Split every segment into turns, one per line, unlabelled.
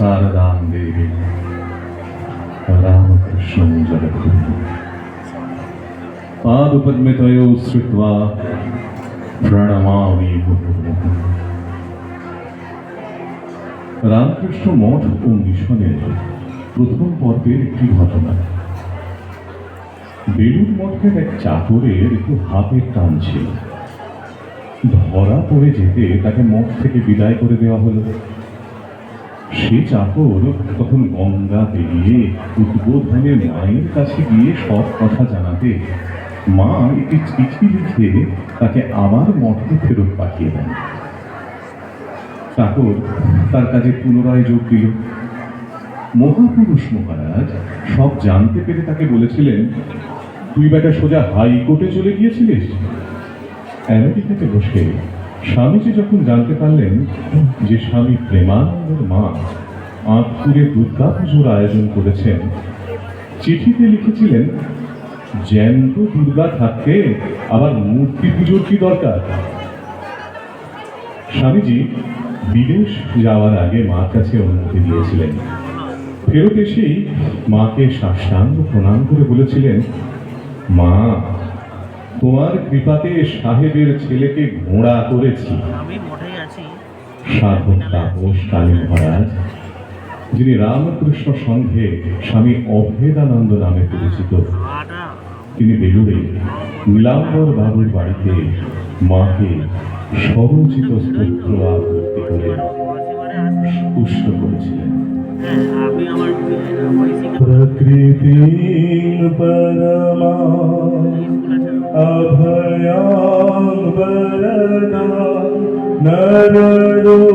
शारदां देवी रामकृष्णं जगद्गुरुं पादपद्मतयो श्रुत्वा प्रणमामि मुहुर्मुहुः। রামকৃষ্ণ মঠ ও মিশনের প্রথম পর্বের একটি ঘটনা। বেলুড় মঠের এক চাকরের একটু হাতের টান ছিল। ধরা পড়ে যেতে তাকে মঠ থেকে বিদায় করে দেওয়া হলো। সে চাকর তখন গঙ্গা পেরিয়ে উদ্বোধনে মায়ের কাছে গিয়ে সব কথা জানাতে মা একটি চিঠি লিখে তাকে আবার মঠে ফেরত পাঠিয়ে দেন। চাকর তার কাজে পুনরায় যোগ দিল। মহাপুরুষ মহারাজ সব জানতে পেরে তাকে বলেছিলেন, তুই বেটা সোজা হাইকোর্টে চলে গিয়েছিলিস। আমেরিকাতে বসে স্বামীজি যখন জানতে পারলেন যে স্বামী প্রেমানন্দের মা আঁতপুরে দুর্গা পুজোর আয়োজন করেছেন, চিঠিতে লিখেছিলেন, জ্যান্ত দুর্গা থাকতে আবার মূর্তি পুজোর কি দরকার। স্বামীজি বিদেশ যাওয়ার আগে মার কাছে অনুমতি দিয়েছিলেন। ফেরত এসেই মাকে সাষ্টাঙ্গ প্রণাম করে বলেছিলেন, মা, তোমার কৃপাতে সাহেবের ছেলেকে ঘোড়া করেছি। সাধক তাপস কালী মহারাজ, যিনি রামকৃষ্ণ সংঘে স্বামী অভেদানন্দ নামে পরিচিত, তিনি বেলুড়ে নীলাম্বর বাবুর বাড়িতে মাকে স্বরচিত স্তোত্র আবৃত্তি করে পুষ্ট করেছিলেন। প্রকৃতি পরমা অভয়াং বরদা নররূপধরা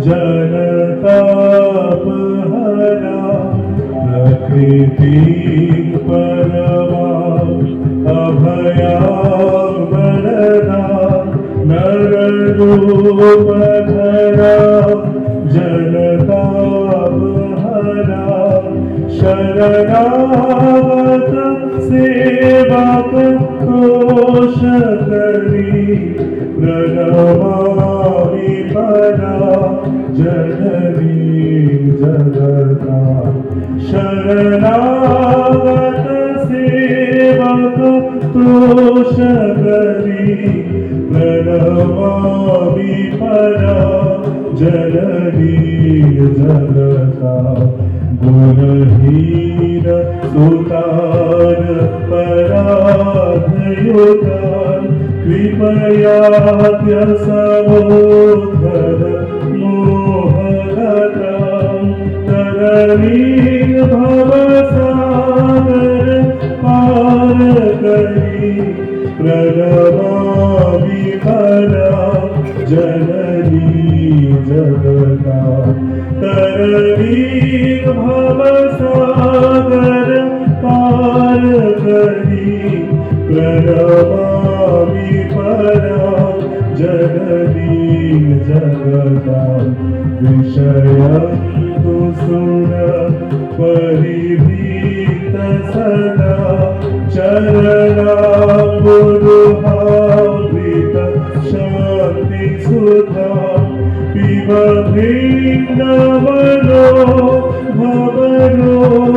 জনতাপহরা। প্রকৃতি পরমা অভয়াং বরদা নররূপধরা জনতাপহরা। শরণাগত সেবক ক্রোশ করি প্রণমামি পরা জননী জগতা। শরণাগত সেবক ক্রোশ করি প্রণমামি পরা জননী জগতা। গুণহীন সুতার পরাধयुतार কৃপয়াত্য সমোধর মোহগতা। তরণীর ভবসাগর পার করি প্রণমামি পরা জননী জগতা। তরণীর ভবসাগর পার করি প্রণমামি পরা জননী জগতা। বিষয়ন্তু সুর পরিভীত সদা চরণাম্বুরুহাবৃত শান্তি সুধা। পিব বৃন্দাবনো ভবরোগহরা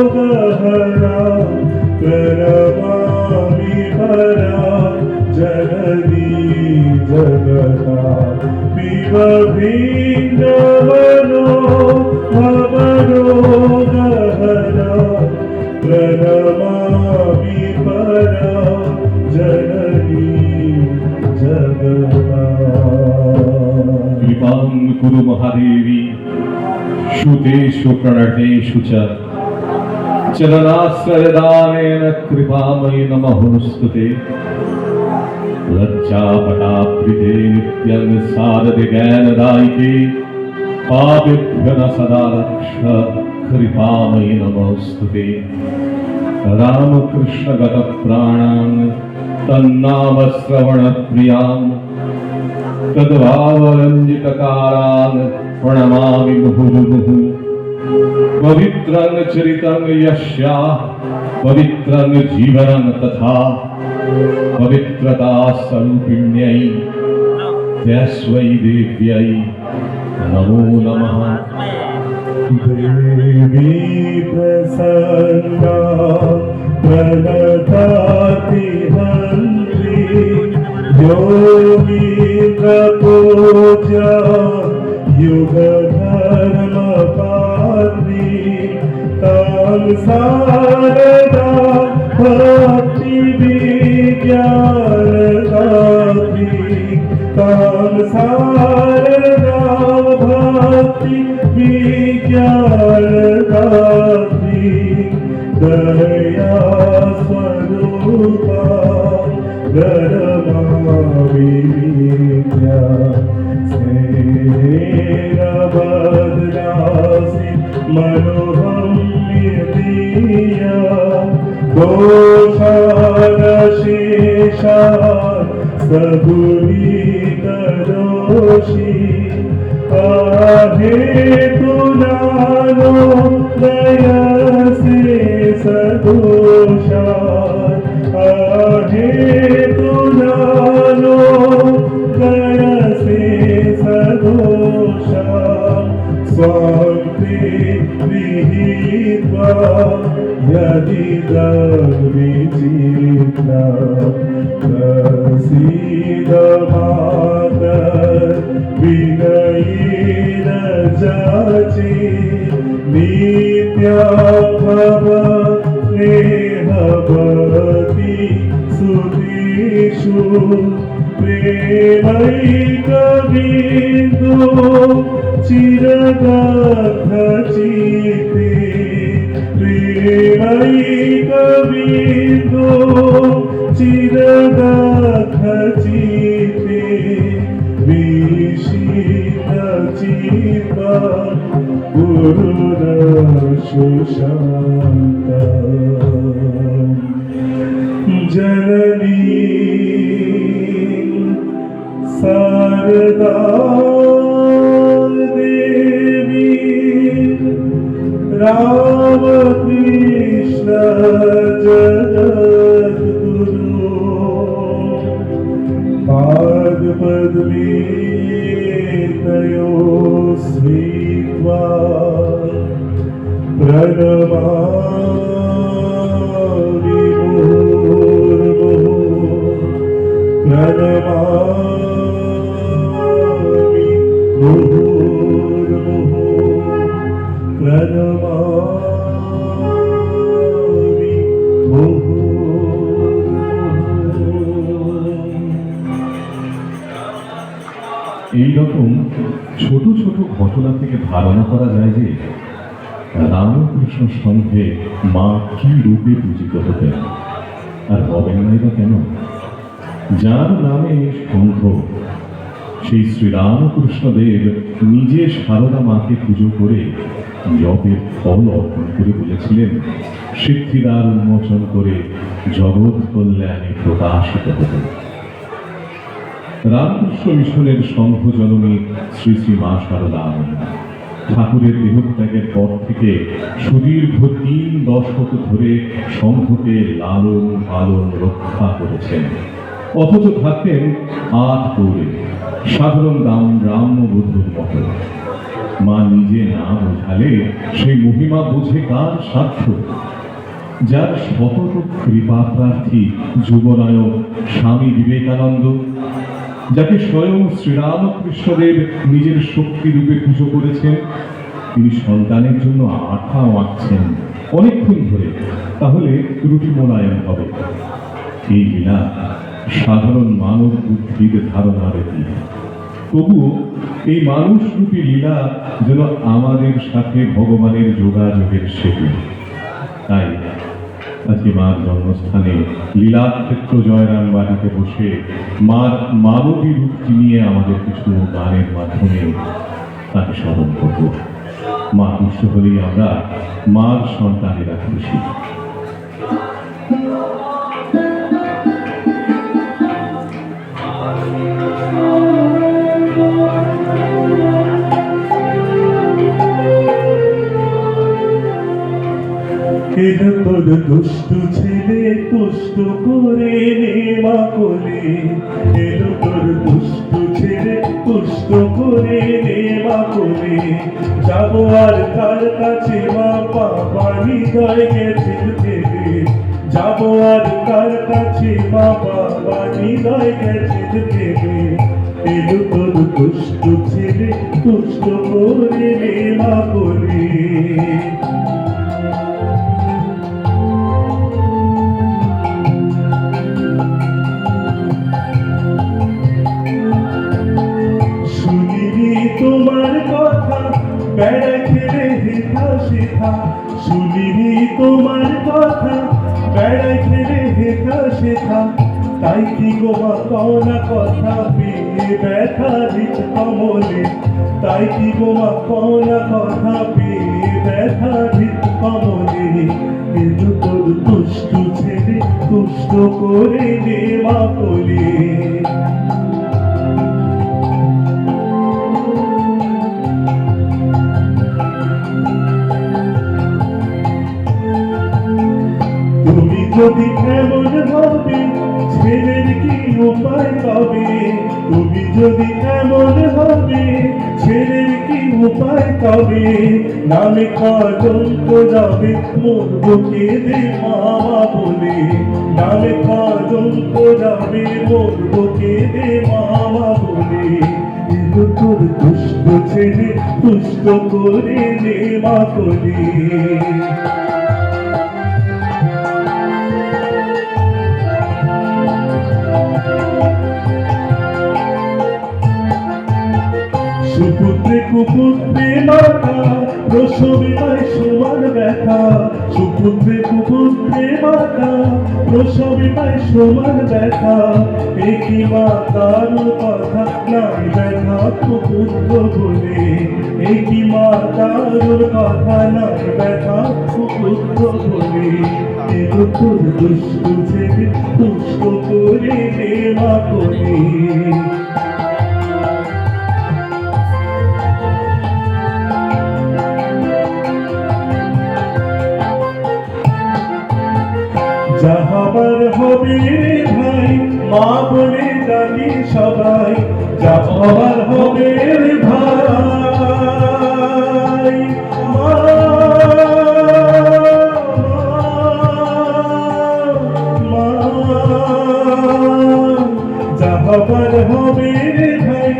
প্রণমামি পরা জননী জগতা। পিব বৃন্দাবনো ভবরোগহরা প্রণমামি পরা জননী জগতা। কৃপাং কুরু মহাদেবী সুতেষু প্রণতেষু চ চরণাশ্রয়দানেন কৃপাময়ি নমঃস্তুতে। লজ্জাপটাবৃতে নিত্যং সারদে জ্ঞানদায়িকে পাপেভ্যো ন সদা রক্ষ কৃপাময়ি নমঃস্তুতে। রামকৃষ্ণগত প্রাণাং তন্নাম শ্রবণ প্রিয়াং তদ্ভাবরঞ্জিতকারাং প্রণমামি মুহুর্মুহুঃ। পবিত্রং চরিতং यस्याः পবিত্রং জীবনং তথা পবিত্রতা স্বরূপিণ্যৈ তস্मै দেব্যৈ नमो नमः।
देवी प्रसन्ना प्रणतातिहन्त्री योगीन्द्रपूजा युगधर्मपात्री तां शारदा भक्तिविज्ञानदात्री तां शारदा भक्तिविज्ञानदात्री दया स्वरूपा गरमाविद्या स्नेहबदनासि मनोहम्यदिया दोषानशेषान् सगुणीकरोषि अहेतुनानो दयसे सदोषान् अहेतुनानो दयसे सदोषान् स्वान्ते गृहीत्वा यदि विचित्रा प्रसीद मातर् विनयेन जाचे नित्या भव स्नेहवती सुतेषु प्रेमैकबिन्दु चिरदग्धचित्ते प्रेमैकबिन्दु चिरदग्धचित्ते विषीदचित्ता गुरुरशुशान्ता जननी शारदा देवी रामकृष्ण जगद्गुरु पादपद्मे तयो स्वीत्वा प्रणमामि मुहुर्मुहुः प्रणमामि मुहुर्मुहुः प्रणमामि मुहुर्मुहुः।
এইরকম ছোট ছোট ঘটনা থেকে ধারণা করা যায় যে রামকৃষ্ণ সঙ্ঘে মা কি রূপে পূজিত হতেন, আর হবেন নাই বা কেন? যার নামে শঙ্খ, সেই শ্রীরামকৃষ্ণদেব নিজে সারদা মাকে পুজো করে জপের ফল অর্পণ করে বলেছিলেন, সিদ্ধিদার উন্মোচন করে জগৎ কল্যাণে প্রকাশিত হতেন। রামকৃষ্ণ মিশনের সংঘ জননী শ্রী শ্রী মা সারদা ঠাকুরের দেহত্যাগের পর থেকে সুদীর্ঘ 3 দশক ধরে সংঘকে লালন পালন রক্ষা করেছেন, অথচ থাকতেন 8 পৌরে সাধারণ ব্রাহ্মবধূর মতো। মা নিজে না বোঝালে সেই মহিমা বোঝে কার সাধ্য? যার শতত কৃপা প্রার্থী যুবনায়ক স্বামী বিবেকানন্দ, যাকে স্বয়ং শ্রীরামকৃষ্ণদেব নিজের শক্তি রূপে পুজো করেছেন, তিনি সন্তানের জন্য আঠা আঁকছেন অনেকক্ষণ ধরে, তাহলে রুটি মোলায়েম হবে। এই লীলা সাধারণ মানব বুদ্ধির ধারণার অতীত। তবুও এই মানুষরূপী লীলা যেন আমাদের সাথে ভগবানের যোগাযোগের সেতু। তাই আজকে মার জন্মস্থানে লীলাক্ষেত্র জয়রাম বাড়িতে বসে মার মানবী রূপটি নিয়ে আমাদের কিছু গানের মাধ্যমে তাকে স্মরণ করব। মা খুশি হলেই আমরা মার সন্তানেরা খুশি।
এলো তোর দুষ্টু ছেলে তুষ্ট করে নে মা কোলে, এলো তোর দুষ্টু ছেলে ছেড়ে তুষ্ট করে নে মা করে যাব আর কার কাছে মা বাবা হৃদয় গেছে ভেবে যাব আর কার কাছে মা বাবা হৃদয় গেছে ভেবে এলো তোর দুষ্ট ছেলে তুষ্ট করে নে মা করে শুনিনি তোমার কথা বেড়া খেলে হেথা শেখা শুনিনি তোমার কথা বেড়া খেলে হেথা শেখা তাই কি গোমা কওনা কথা পেয়ে ব্যথা দিত কমলে তাই কি গোমা কওনা কথা পেয়ে ব্যথা দিত কমলে কিন্তু তোর দুষ্ট ছেলে তুষ্ট করে নে মা বলে তুমি যদি এমন হবে ছেলের কি উপায় পাবে তুমি যদি এমন হবে ছেলের কি উপায় পাবে নামে কলঙ্ক যাবে মোর বুকে দে মামা বলে নামে কলঙ্ক যাবে মোর বুকে দে মামা বলে এলো তোর দুষ্ট ছেলে তুষ্ট করে নে মা বলে সুপুত্রে কুপুত্রে মাতা প্রসবে পায় সমান ব্যথা সুপুত্রে কুপুত্রে মাতা প্রসবে পায় সমান ব্যথা একই মাতার কথা নাই ব্যথা কুপুত্র বলে একই মাতার কথা নাই ব্যথা কুপুত্র বলে এলো তোর দুষ্ট ছেলে তুষ্ট করে নে মা করে যাহাবার হবে রে ভাই মা বলে ডাকি সবাই যাহাবার হবে রে ভাই মা যাহাবার হবে রে ভাই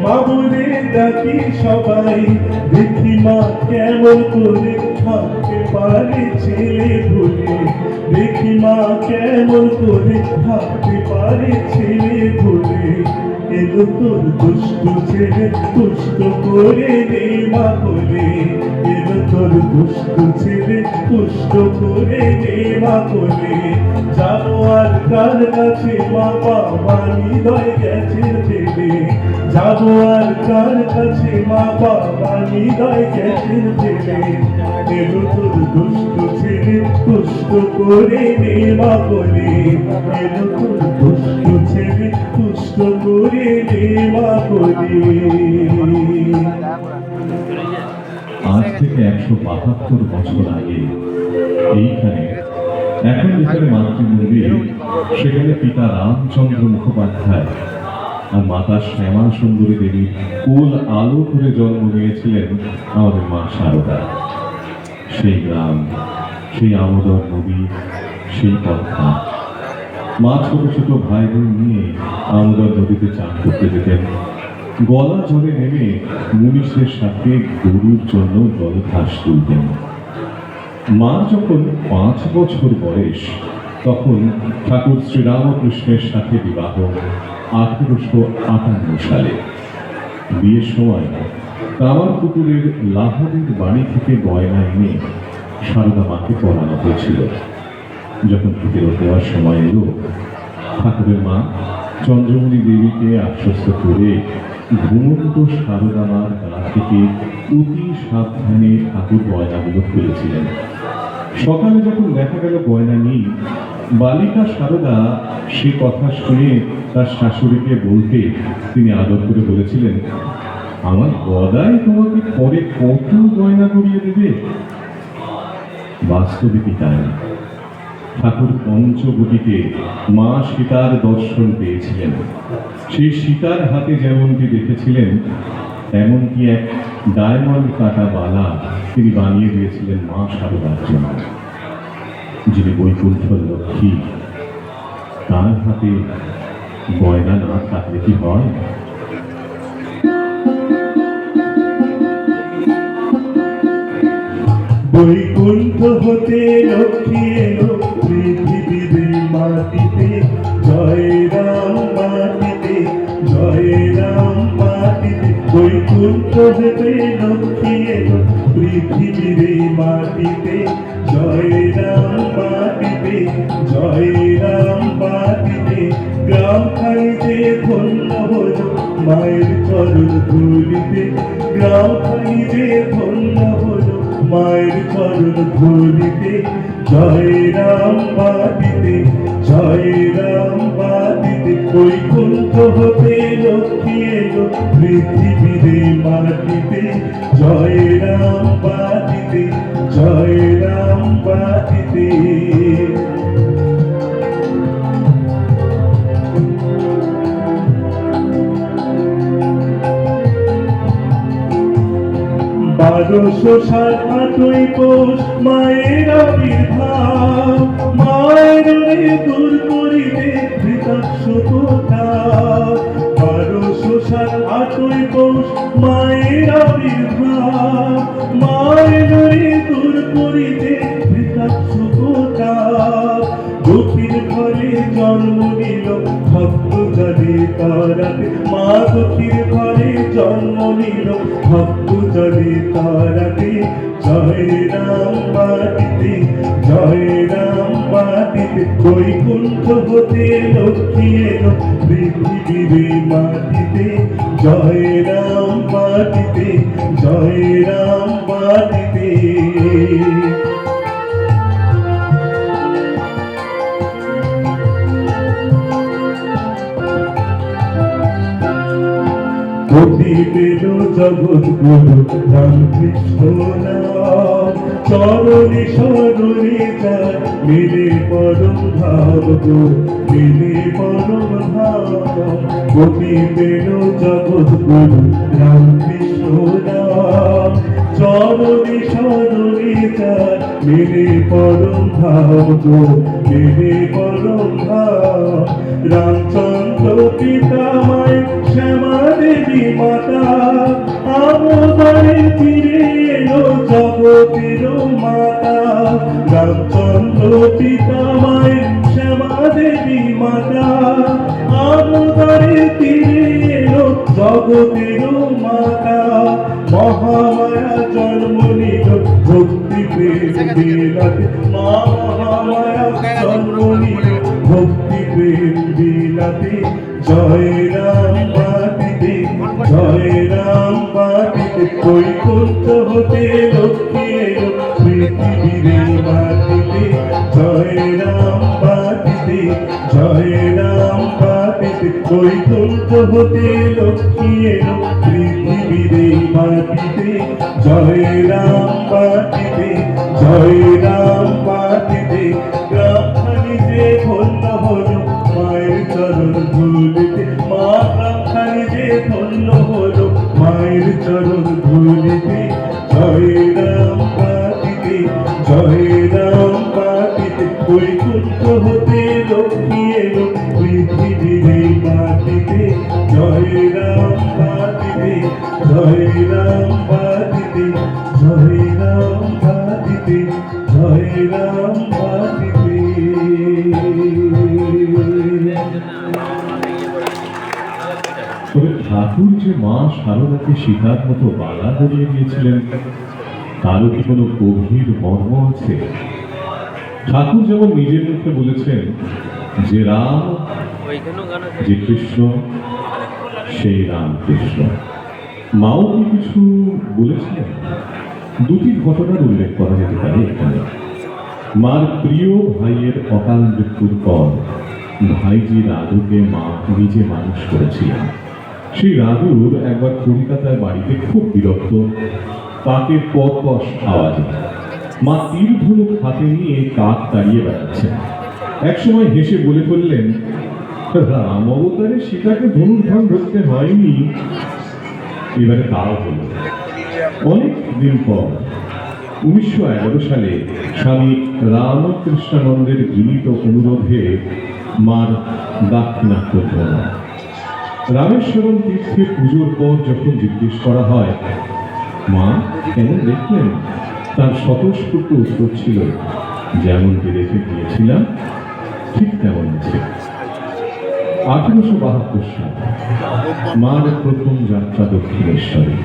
মা বলে ডাকি সবাই দেখি মা কেমন করে থাকতে পারে ছেলে ভুলে দেখি মা কেমন করে থাকতে পারে ছেলে ভুলে এলো তোর দুষ্ট ছেলে তুষ্ট করে নে মা বলে এলো তোর দুষ্ট ছেলে তুষ্ট করে নে মা বলে যাবো আর কার কাছে মা বাবা হৃদয় গেছে ভেবে যাবো আর কার কাছে মা বাবা হৃদয় গেছে ভেবে এলো তোর দুষ্ট ছেলে তুষ্ট করে নে মা বলে এলো তোর দুষ্ট ছেলে তুষ্ট করে নে মা বলে
আজ থেকে 172 বছর আগে এইখানে এখন যেখানে মাতৃমন্দির সেখানে পিতা রামচন্দ্র মুখোপাধ্যায় আর মাতা শ্যামা সুন্দরী দেবী কুল আলো করে জন্ম নিয়েছিলেন আমাদের মা শারদা। সেই গ্রাম, সেই আমোদর নদী, সেই পথা মা ছোট ছোট ভাই বোন নিয়ে আমোদর নদীতে চান করতে যেতেন। গলা জলে নেমে মুনিশের সাথে গরুর জন্য জলঘাস তুলতেন। মা যখন 5 বছর বয়স তখন ঠাকুর শ্রীরামকৃষ্ণের সাথে বিবাহ 1858 সালে। বিয়ের সময় কামারপুকুরের লাহাদের বাড়ি থেকে গয়না এনে সারদা মাকে পরানো হয়েছিল। যখন ফিতরত দেওয়ার সময় এলো, ঠাকুরের মা চন্দ্রমণি দেবীকে আশ্বস্ত করে ঘুমন্ত সারদা মার গা থেকে অতি সাবধানে ঠাকুর গয়নাগুলো খুলেছিলেন। সকালে যখন দেখা গেল গয়না নেই, বালিকা সারদা সে কথা শুনে তার শাশুড়িকে বলতে তিনি আদর করে বলেছিলেন, আমার গদাই তোমাকে পরে কত গয়না করিয়ে দেবে। বাস্তবে কি তাই? ঠাকুর পঞ্চবটিতে মা সীতার দর্শন পেয়েছিলেন। সেই সীতার হাতে যেমনটি দেখেছিলেন তেমনটি এক ডায়মন্ড কাটা বালা তিনি বানিয়ে দিয়েছিলেন মা সারদার জন্য। যিনি বৈকুণ্ঠ লক্ষ্মী, তার হাতে গয়না না থাকলে কি হয়?
বৈকুণ্ঠ হতে লক্ষ্মী এলো পৃথিবীর মাটিতে, জয় রাম মাটিতে, জয় রাম মাটিতে। বৈকুণ্ঠ হতে লক্ষ্মী এলো পৃথিবীর মাটিতে, জয় রাম মাটিতে, জয় রাম মাটিতে। গ্রাম খাইতে ধন্য হলো মায়ের চরণ ধুলিতে, গ্রাম খাইতে ধন্য হলো মায়ের চরণ ধুলিতে। জয় রাম মাটিতে, জয় রাম মাটিতে। বৈকুণ্ঠ হতে লক্ষ্মী এলো পৃথিবীর মাটিতে, জয় রাম মাটিতে, জয় রাম মাটিতে। বারোশো 8ই পৌষ মায়ের আবির্ভাব, মায়ের রে দূর করিতে ধৃতাক্ষতা। 8ই পৌষ মায়ের আবির্ভাব, মায়ের রে দূর করিতে ধৃতাক্ষতা। দুঃখীর ঘরে জন্ম নিল ভক্ত জনে তারাতে, মা দুঃখীর ঘরে জন্ম নিল ভক্ত জনে তারাতে। জয় রাম মাটিতে, জয় রাম মাটিতে। বৈকুণ্ঠ হতে লক্ষ্মী এলো পৃথিবীর মাটিতে, জয় রাম মাটিতে, জয় রাম মাটিতে। গতি পেল জগৎ গুরু রামকৃষ্ণ নাম, চরণে শরণে যায় মিলে পরম ভাব গো, মিলে পরম ভাব। গতি পেল জগৎ গুরু রামকৃষ্ণ নাম, চরণে শরণে যায় মিলে পরম ভাব গো, মিলে পরম ভাব। রামচন্দ্র পিতা মায় শ্যামা দেবী মাতা, আমোদরে ফিরে এলো জগতের মাতা। রামচন্দ্র পিতা মায় শ্যামা দেবী মাতা, আমোদরে ফিরে এলো জগতের মাতা। মহামায়া জন্ম নিল ভক্তি প্রেম বিলাতে, মা মহামায়া জন্ম নিল ভক্তি প্রেম বিলাতে। জয় রাম মাটিতে, জয় রাম মাটিতে। বৈকুণ্ঠ হতে লক্ষ্মী এলো পৃথিবীর মাটিতে, জয় রাম মাটিতে, জয় রাম মাটিতে। বৈকুণ্ঠ হতে লক্ষ্মী এলো পৃথিবীর মাটিতে, জয় রাম মাটিতে, জয় রাম মাটিতে। গ্রাম খালিতে ধন্য হলো মায়ের চরণ ধুলিতে, মা গ্রাম খালিতে ধন্য হলো মায়ের চরণ ধুলিতে। জয় রাম মাটিতে, জয় রাম মাটিতে। বৈকুণ্ঠ হতে লক্ষ্মী এলো পৃথিবীর মাটিতে, জয় রাম মাটিতে, জয় রাম মাটিতে, জয় রাম মাটিতে, জয় রাম মাটিতে।
তবে ঠাকুর যে মা সারদাকে সীতার মতো বালা ধরিয়ে দিয়েছিলেন, তারও কি কোনো গভীর মর্ম আছে? ঠাকুর যেমন নিজের মুখে বলেছেন যে রাম, যে কৃষ্ণ, সেই রামকৃষ্ণ। মাও কি কিছু বলেছিলেন? দুটি ঘটনার উল্লেখ করা যেতে পারে এখানে। মার প্রিয় ভাইয়ের অকাল মৃত্যুর পর ভাইজি রাধুকে মা নিজে মানুষ করেছিলেন। সেই রাধুর একবার কলকাতায় বাড়িতে খুব বিরক্ত, কাকের কর্কশ আওয়াজে। মা তীর ধনুক হাতে নিয়ে কাক তাড়িয়ে বেড়াচ্ছেন। একসময় হেসে বলে ফেললেন, রাম অবতারে সীতাকে ধনুর্ধন ধরতে হয়নি, এবারে তাও হলো। অনেক দিন পর 1911 সালে স্বামী রামকৃষ্ণানন্দের গৃহীত অনুরোধে মার দাক্ষিণাত্য ভ্রমণ। রামেশ্বরম তীর্থে পুজোর পর যখন জিজ্ঞেস করা হয়, মা কেমন দেখলেন, তার স্বতঃস্ফূর্ত উত্তর ছিল, যেমনটি রেখে গিয়েছিলাম ঠিক তেমন আছে। 1872 সাল মার প্রথম যাত্রা দক্ষিণেশ্বরে।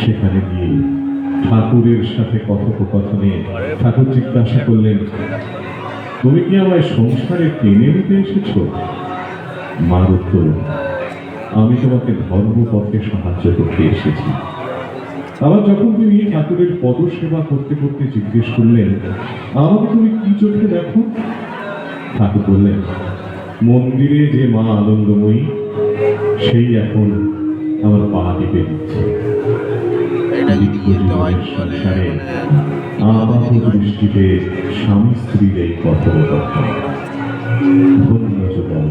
সেখানে গিয়ে ঠাকুরের সাথে কথোপকথনে ঠাকুর জিজ্ঞাসা করলেন, তুমি কি আমায় সংসারে টেনে নিতে এসেছ? মার উত্তর, আমি তোমাকে ধর্মপথে সাহায্য করতে এসেছি। আবার যখন তিনি ঠাকুরের পদসেবা করতে করতে জিজ্ঞেস করলেন, আমাকে তুমি কি চোখে দেখো? ঠাকুর বললেন, মন্দিরে যে মা আনন্দময়ী, সেই এখন আমার পা টিপে দিচ্ছে। সংসারে আবাহ দৃষ্টিতে স্বামী স্ত্রীর এই কথোপকথন ধন্য যুগল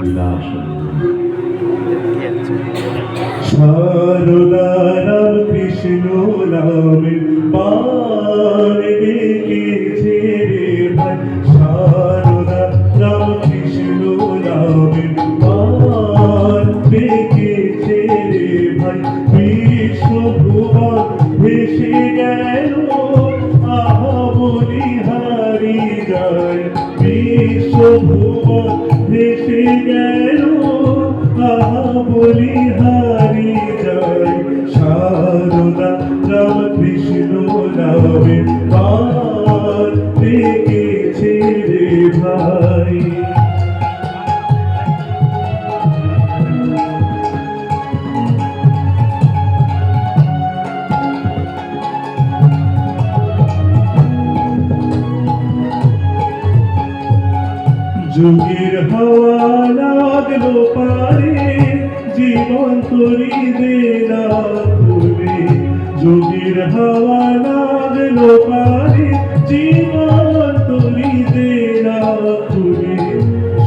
বিলাস।
সারদা রাম কৃষ্ণ নামে পার ডেকেছে রে ভাই, সারদা রাম কৃষ্ণ নামে পার ডেকেছে রে ভাই। বিশ্বভুবন ভেসে গেল আহা বলিহারি যায়, বিশ্বভুবন ভেসে গেল আহা বলিহারি যায়। সারদা রাম কৃষ্ণ নামে পার ডেকেছে রে ভাই। যুগের হাওয়া লাগলো পারে, জীবন তরি দেনা ফুলে। যুগের হাওয়া লাগলো পারে, জীবন তরি দেনা ফুলে।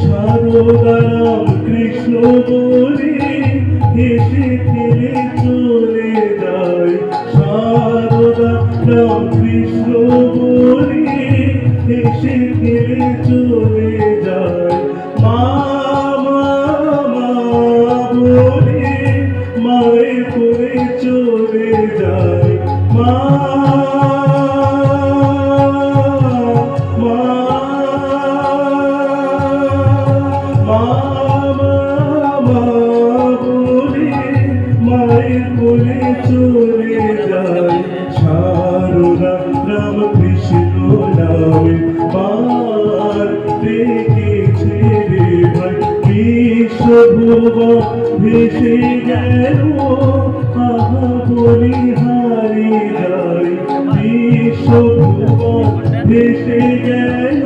সারদা রাম কৃষ্ণ বলে হেসে খেলে চলে যায়, সারদা রাম কৃষ্ণ বলে হেসে খেলে চলে যায়। মা মা মা বলে মায়ের করে চলে যায়। মা মা মা মা বলে মায়ের করে চলে যায়। সারদা রাম কৃষ্ণ নামে পার ডেকেছে রে ভাই। বিশ্বভুবন ভেসে গেল আহা বলিহারি যায়, বিশ্বভুবন ভেসে গেল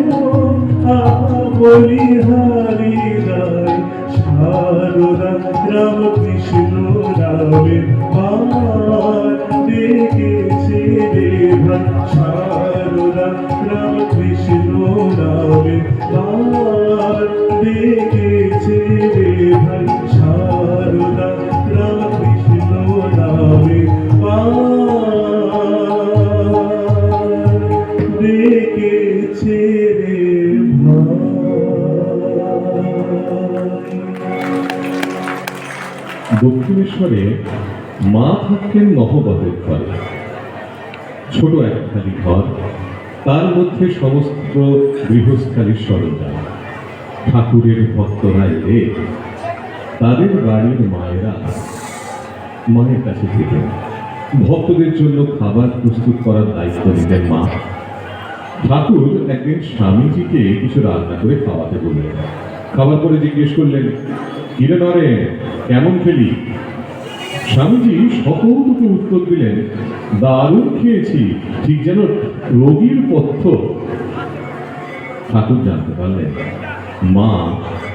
আহা বলিহারি যায়। সারদা রাম কৃষ্ণ নামে পার ডেকেছে রে ভাই, সারদা রাম কৃষ্ণ নামে পার ডেকেছে রে ভাই, সারদা রাম কৃষ্ণ নামে পার ডেকেছে রে ভাই।
দক্ষিণেশ্বরে মা থাকতেন নহবতের ঘরে। ছোট একখানি ঘর, তার মধ্যে সমস্ত গৃহস্থালীর সরঞ্জাম। ঠাকুরের ভক্তরা এলে তাদের বাড়ির মায়েরা মায়ের কাছে যেতেন। ভক্তদের জন্য খাবার প্রস্তুত করার দায়িত্ব নিতেন মা। ঠাকুর একদিন স্বামীজিকে কিছু রান্না করে খাওয়াতে বললেন। খাবার পরে জিজ্ঞেস করলেন, কিরে নরে কেমন খেলি? স্বামীজি সকৌতুকে উত্তর দিলেন, দারুণ খেয়েছি, ঠিক যেন রোগীর পথ্য। ঠাকুর জানতে পারলেন মা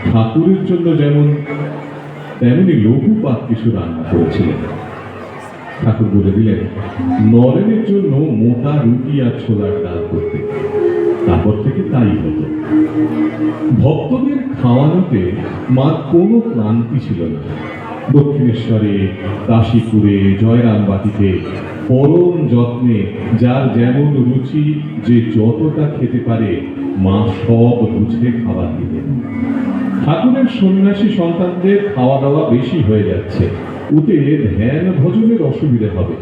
ঠাকুরের জন্য যেমন তেমনি লঘুপাত কিছু রান্না করেছিলেন। ঠাকুর বলে দিলেন নরেনের জন্য মোটা রুটি আর ছোলার ডাল করতে। তারপর থেকে তাই হতো। ভক্তদের খাওয়ানোতে মার কোনো ক্লান্তি ছিল না। দক্ষিণেশ্বরে, কাশীপুরে, জয়রামবাটিতে পরম যত্নে যার যেমন রুচি, যে যতটা খেতে পারে মা সব বুঝে খাবার দিতেন। ঠাকুরের সন্ন্যাসী সন্তানদের খাওয়া দাওয়া বেশি হয়ে যাচ্ছে, ওতে ধ্যান ভজনের অসুবিধা হবে।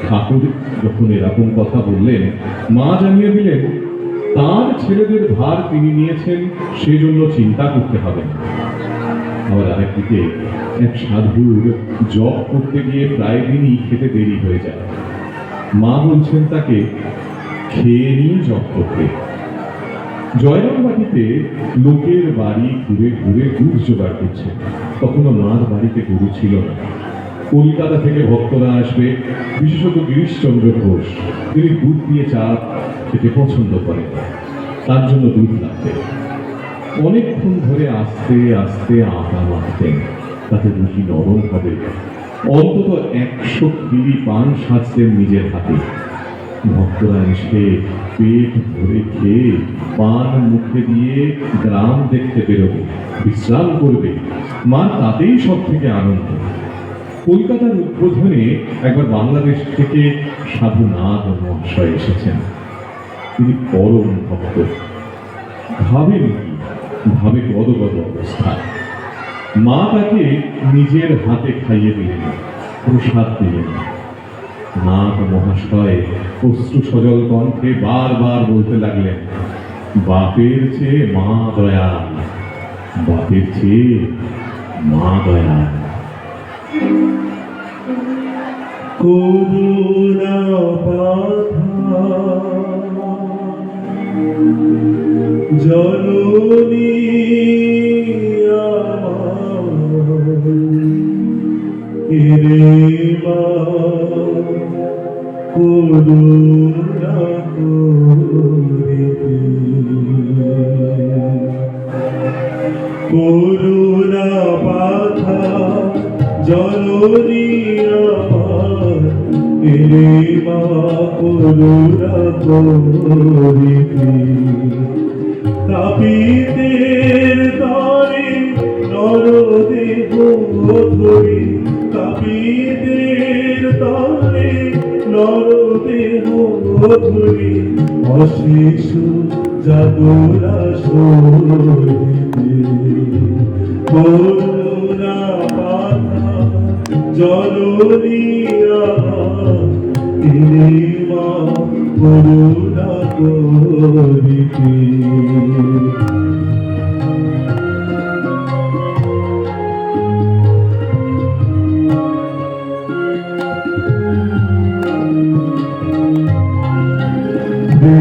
ঠাকুর যখন এরকম কথা বললেন, মা জানিয়ে দিলেন তার ছেলেদের ভার তিনি নিয়েছেন, সেজন্য চিন্তা করতে হবে না। আবার আরেকদিকে এক সাধুর জপ করতে গিয়ে প্রায় দিনই খেতে দেরি হয়ে যায়। মা বলছেন তাকে খেয়ে নিয়ে জপ করতে। জয়রামবাটিতে লোকের বাড়ি ঘুরে ঘুরে দুধ জোগাড় করছে। তখনও মার বাড়িতে গরু ছিল না। কলকাতা থেকে ভক্তরা আসবে, বিশেষত গিরিশচন্দ্র ঘোষ, তিনি দুধ দিয়ে চা খেতে পছন্দ করেন, তার জন্য দুধ লাগবে। অনেকক্ষণ ধরে আস্তে আস্তে আটা মাখতেন, তাতে রুটি নরম হবে। অন্তত 100 কিলি পান সাজতেন নিজের হাতে। ভক্তরা এসে পেট ভরে খেয়ে পান মুখে দিয়ে গ্রাম দেখতে বেরোবে, বিশ্রাম করবে। মা তাতেই সব থেকে আনন্দ। কলকাতার উদ্বোধনে একবার বাংলাদেশ থেকে সাধুনাথ মহাশয় এসেছেন। তিনি পরম ভক্ত। ভাবেন কি, ভাবে গদগদ অবস্থা। মা তাকে নিজের হাতে খাইয়ে দিলেন, প্রসাদ দিলেন। নাথ মহাশয় অশ্রু সজল কণ্ঠে বারবার বলতে লাগলেন, বাপের চেয়ে মা দয়াল, বাপের চেয়ে মা দয়াল।
করুণা বাধা জননী আমার, এরে মা করুণা করিতে, করুণা বাধা জননী আমার, এরে মা করুণা করিতে। তাপিতের তরে নরদেহ ধরে, তাপিতের তরে নরদেহ ধরে, অশেষ যাদরা সহিতে। করুণা বাধা জননী আমার, এরে মা করুণা করিতে।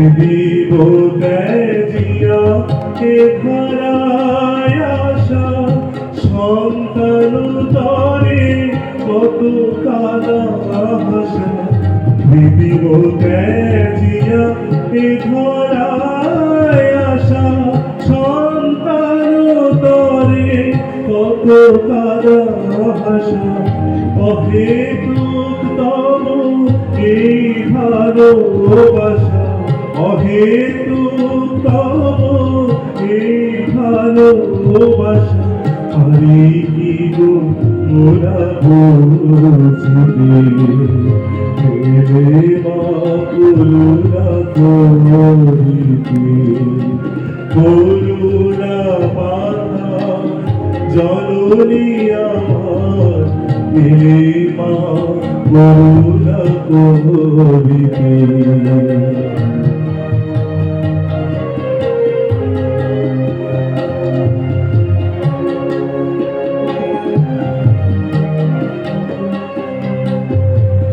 দেব ত্যাজিয়া এ ধরায় আসা, সন্তান তরে কত কালা হাসা। দেব ত্যাজিয়া এ ধরায় আসা, সন্তান তরে কত কালা হাসা। অহেতুক তব এই ভালোবাসা, অহেতুক তব এই ভালোবাসা। আরে কি গো মোরা বুঝিবে, এরে মা করুণা করিতে। করুণা বাধা জননী আমার, এরে মা করুণা করিতে।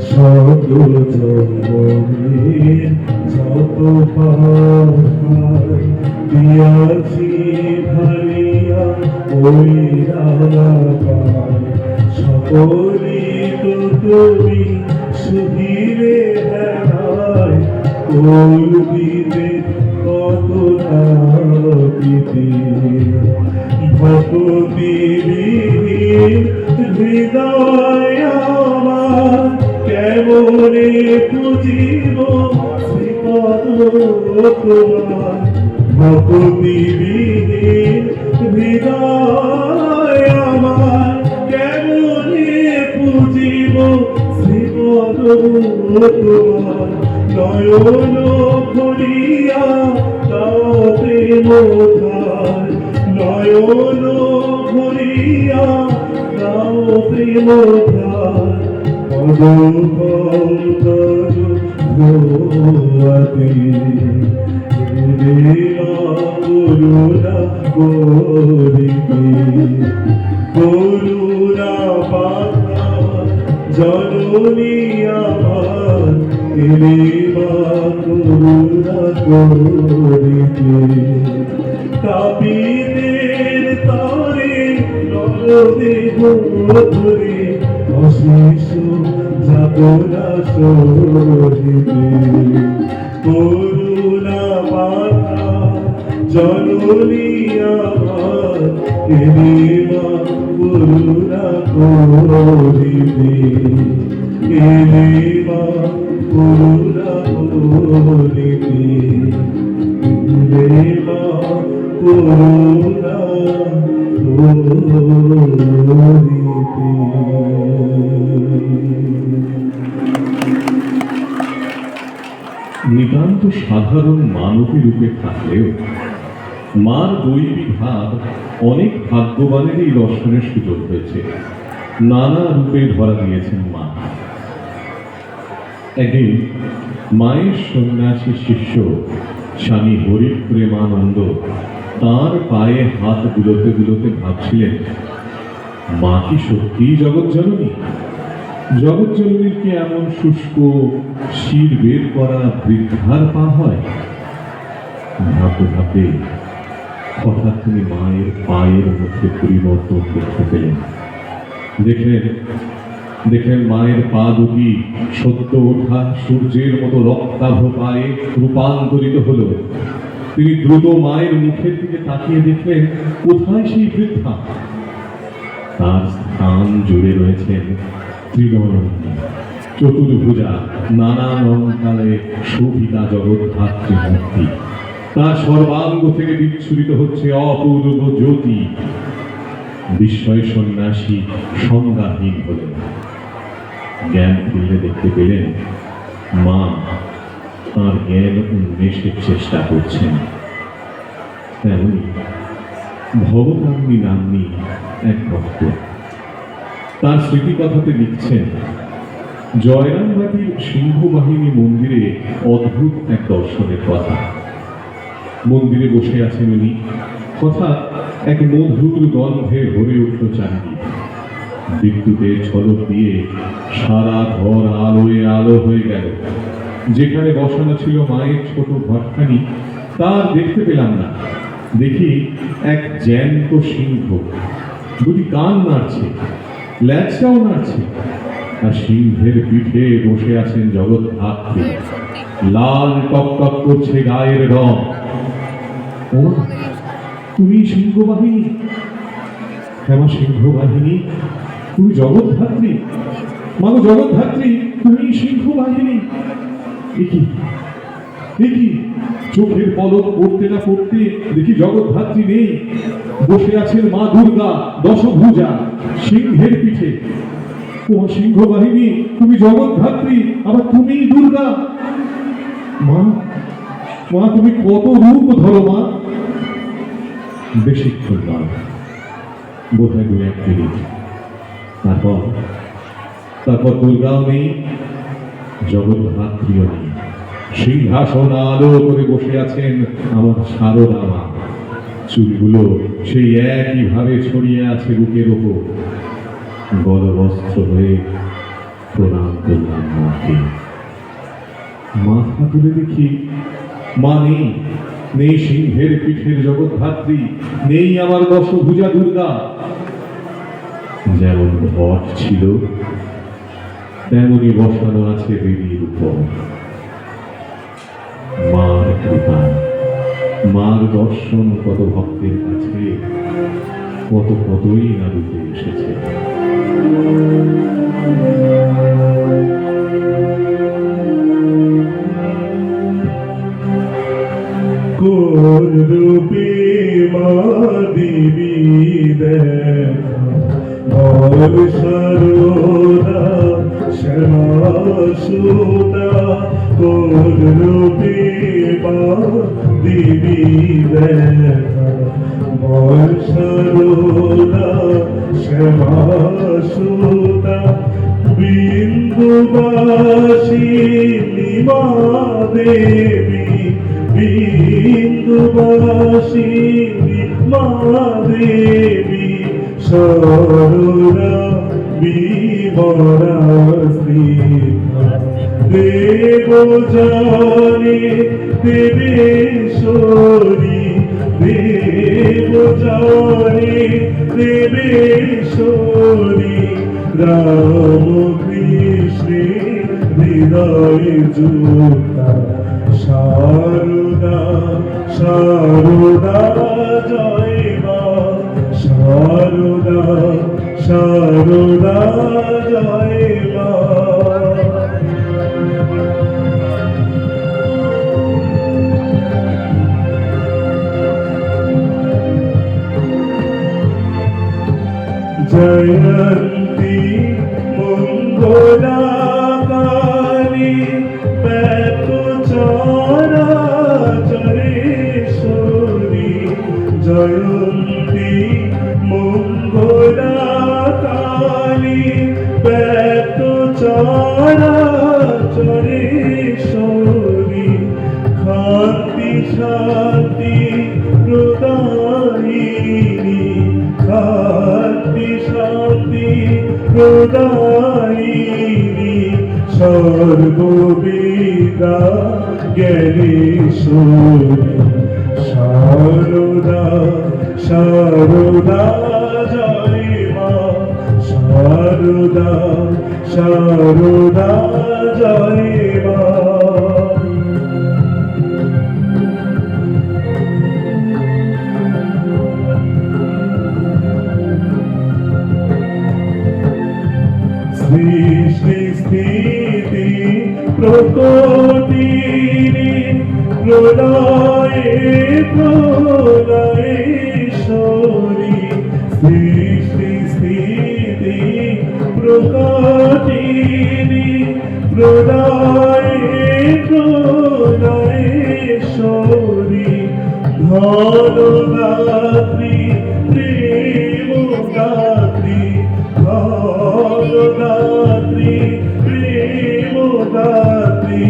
শত জন্মের যত পাহাড় দিয়াছি ভারিয়া ওই রাগায়, সকলে তো তুমি সুধীরে হেলায়। কলবিতে কত তাপিতে, ভক্তি-বিহীন হৃদয় আমার, কেমনে পুজিব শ্রীপদ তোমার। ভক্তিবিহীন হৃদয় আমার কেমনে পুজিব শ্রীপদ তোমার নয়ন ভরিয়া দাও প্রেম ধার নয়ন ভরিয়া দাও প্রেম ধার ভোয়াতে করুণা করিতে করুণা পাতা জননী আমার করুণা করিতে কাপিদের তারে নরদেহ ধরে অশেষ যাতনা সহিতে করুণা পাতা জননী আমার করুণা করিতে করুণা করিতে করুণা
নিতান্ত সাধারণ মানবী রূপে থাকলেও মার দৈবী ভাব অনেক ভাগ্যবানেরই দর্শনের সুযোগ হয়েছে। নানা রূপে ধরা দিয়েছেন মা। একদিন মায়ের সন্ন্যাসী শিষ্য স্বামী হরি প্রেমানন্দ তাঁর পায়ে হাত বুলোতে বুলোতে ভাবছিলেন, মা কি সত্যিই জগৎজননী? জগৎজননীর কি এমন শুষ্ক শির বের করা বৃদ্ধার পা হয়? ভাবতে ভাবতে হঠাৎ তিনি মায়ের পায়ের মধ্যে পরিবর্তন দেখতে পেলেন। দেখলেন মায়ের পা দুটি সত্য ওঠা সূর্যের মতো রক্তাভ পায়ে রূপান্তরিত হলো। তিনি দ্রুত মায়ের মুখের দিকে তাকিয়ে দেখলেন, কোথায় সেই বৃদ্ধা? তার স্থান জুড়ে রয়েছেন ত্রিনয়নী চতুর্ভুজা নানা অলঙ্কারে শোভিতা জগদ্ধাত্রী মূর্তি। তার সর্বাঙ্গ থেকে বিচ্ছুরিত হচ্ছে অপূর্ব জ্যোতি। বিস্ময় সন্ন্যাসী সংজ্ঞাহীন হলেন। জ্ঞান ফিরলে দেখতে পেলেন মা তাঁর জ্ঞান উন্মেষের চেষ্টা করছেন। তেমনি ভবতারিণী নাম্নী এক ভক্ত তার স্মৃতিকথাতে লিখছেন, জয়রামবাটির সিংহবাহিনী মন্দিরে অদ্ভুত এক দর্শনের কথা। মন্দিরে বসে আছেন উনি, হঠাৎ এক মধুর গন্ধে ভরে উঠল চারিদিক। বিদ্যুতের ঝলক দিয়ে সারা ঘর আলোয় আলো হয়ে গেল। যেখানে বসানো ছিল মায়ের ছোট ঘরখানি, তার দেখতে পেলাম না। দেখি এক জ্যান্ত সিংহ, দুটি কান নাড়ছে, ল্যাজটাও নাড়ছে, আর সিংহের পিঠে বসে আছেন জগদ্ধাত্রী। লাল টকটক করছে গায়ের রং। ও তুমি সিংহবাহিনী? হ্যাঁ সিংহবাহিনী, তুমি জগদ্ধাত্রী? মাগো জগদ্ধাত্রী, তুমি সিংহবাহিনী? একই চোখের পলক পড়তে না পড়তে দেখি জগদ্ধাত্রী নেই, বসে আছেন মা দুর্গা দশভুজা সিংহের পিঠে। ও সিংহবাহিনী, তুমি জগদ্ধাত্রী, আবার তুমি দুর্গা? মা মা তুমি কত রূপ ধরো মা? বেশিক্ষণ না, বোধহয় 2-1 মিনিট। তারপর দুর্গাও নেই, জগদ্ধাত্রীও নেই। সিংহাসন আলো করে বসে আছেন আমার সারদা মা। চুলগুলো সেই একইভাবে ছড়িয়ে আছে বুকের ওপর। গলবস্ত্র হয়ে প্রণাম করলাম মাকে। মাথা তুলে দেখি মা নেই। নেই সিংহের পিঠের জগদ্ধাত্রী, নেই আমার দশভুজা দুর্গা। যেমন ঘট ছিল তেমনি বসানো আছে দেবীর উপর। মার কৃপা, মার দর্শন কত ভক্তের কাছে কতই না রূপে এসেছে।
করুণা কোন রূপে মা দিবি দেখা বল সারদা শ্যামা সুদা কোন রূপে মা দিবি দেখা বল সারদা শ্যামা সুদা বিন্দুবাসিনী মা দেবী বিন্দুবাসিনী মা দেবী সরলা বিমরা স্নেহা দেব জানে দেবেশ্বরী দেব জানে দেবেশ্বরী রাম কৃষ্ণের হৃদয় জোতা সারদা সারদা জয় মা সারদা সারদা জয় মা জয়ন্তী মঙ্গলাকারী ব্যাকুচরা চরেশ্বরী জয়ন্তী মঙ্গলাকারী ব্যাকুচরা চরেশ্বরী খান্তি শান্তি প্রদায়িনী শান্তি শান্তি প্রদায়িনী সর্ববিদ্যা জ্ঞানেশ্বরী সারদা সারদা জয় মা সারদা সারদা জয় মা সৃষ্টি স্থিতি প্রকৃতির প্রলয়ে প্রলয়েশ্বরী সৃষ্টি স্থিতি প্রকৃতির প্রলয়ে প্রলয়েশ্বরী ধনদাত্রী প্রেমদাত্রী ধনদাত্রী প্রেমদাত্রী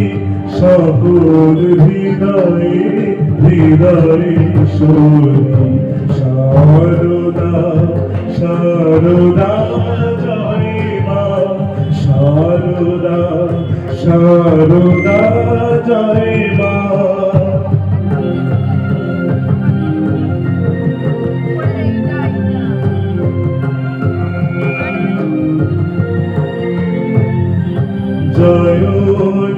সকল হৃদয়ে হৃদয়েশ্বরী সারদা সারদা জয় মা সারদা সারদা জয় মা জয়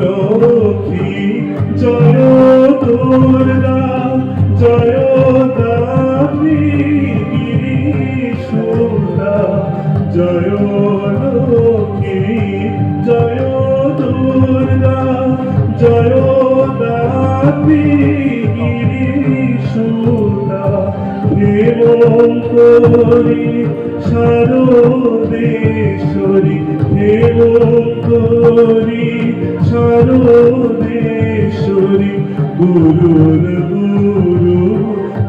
লক্ষ্মী জয় দুর্গা জয় দাত্রী গিরিশোদা জয় লক্ষ্মী জয় দুর্গা জয় দাত্রী গিরিশোদা হেমঙ্করী শারদেশ্বরী হেমঙ্করী শারদেশ্বরী গুরুর গুরু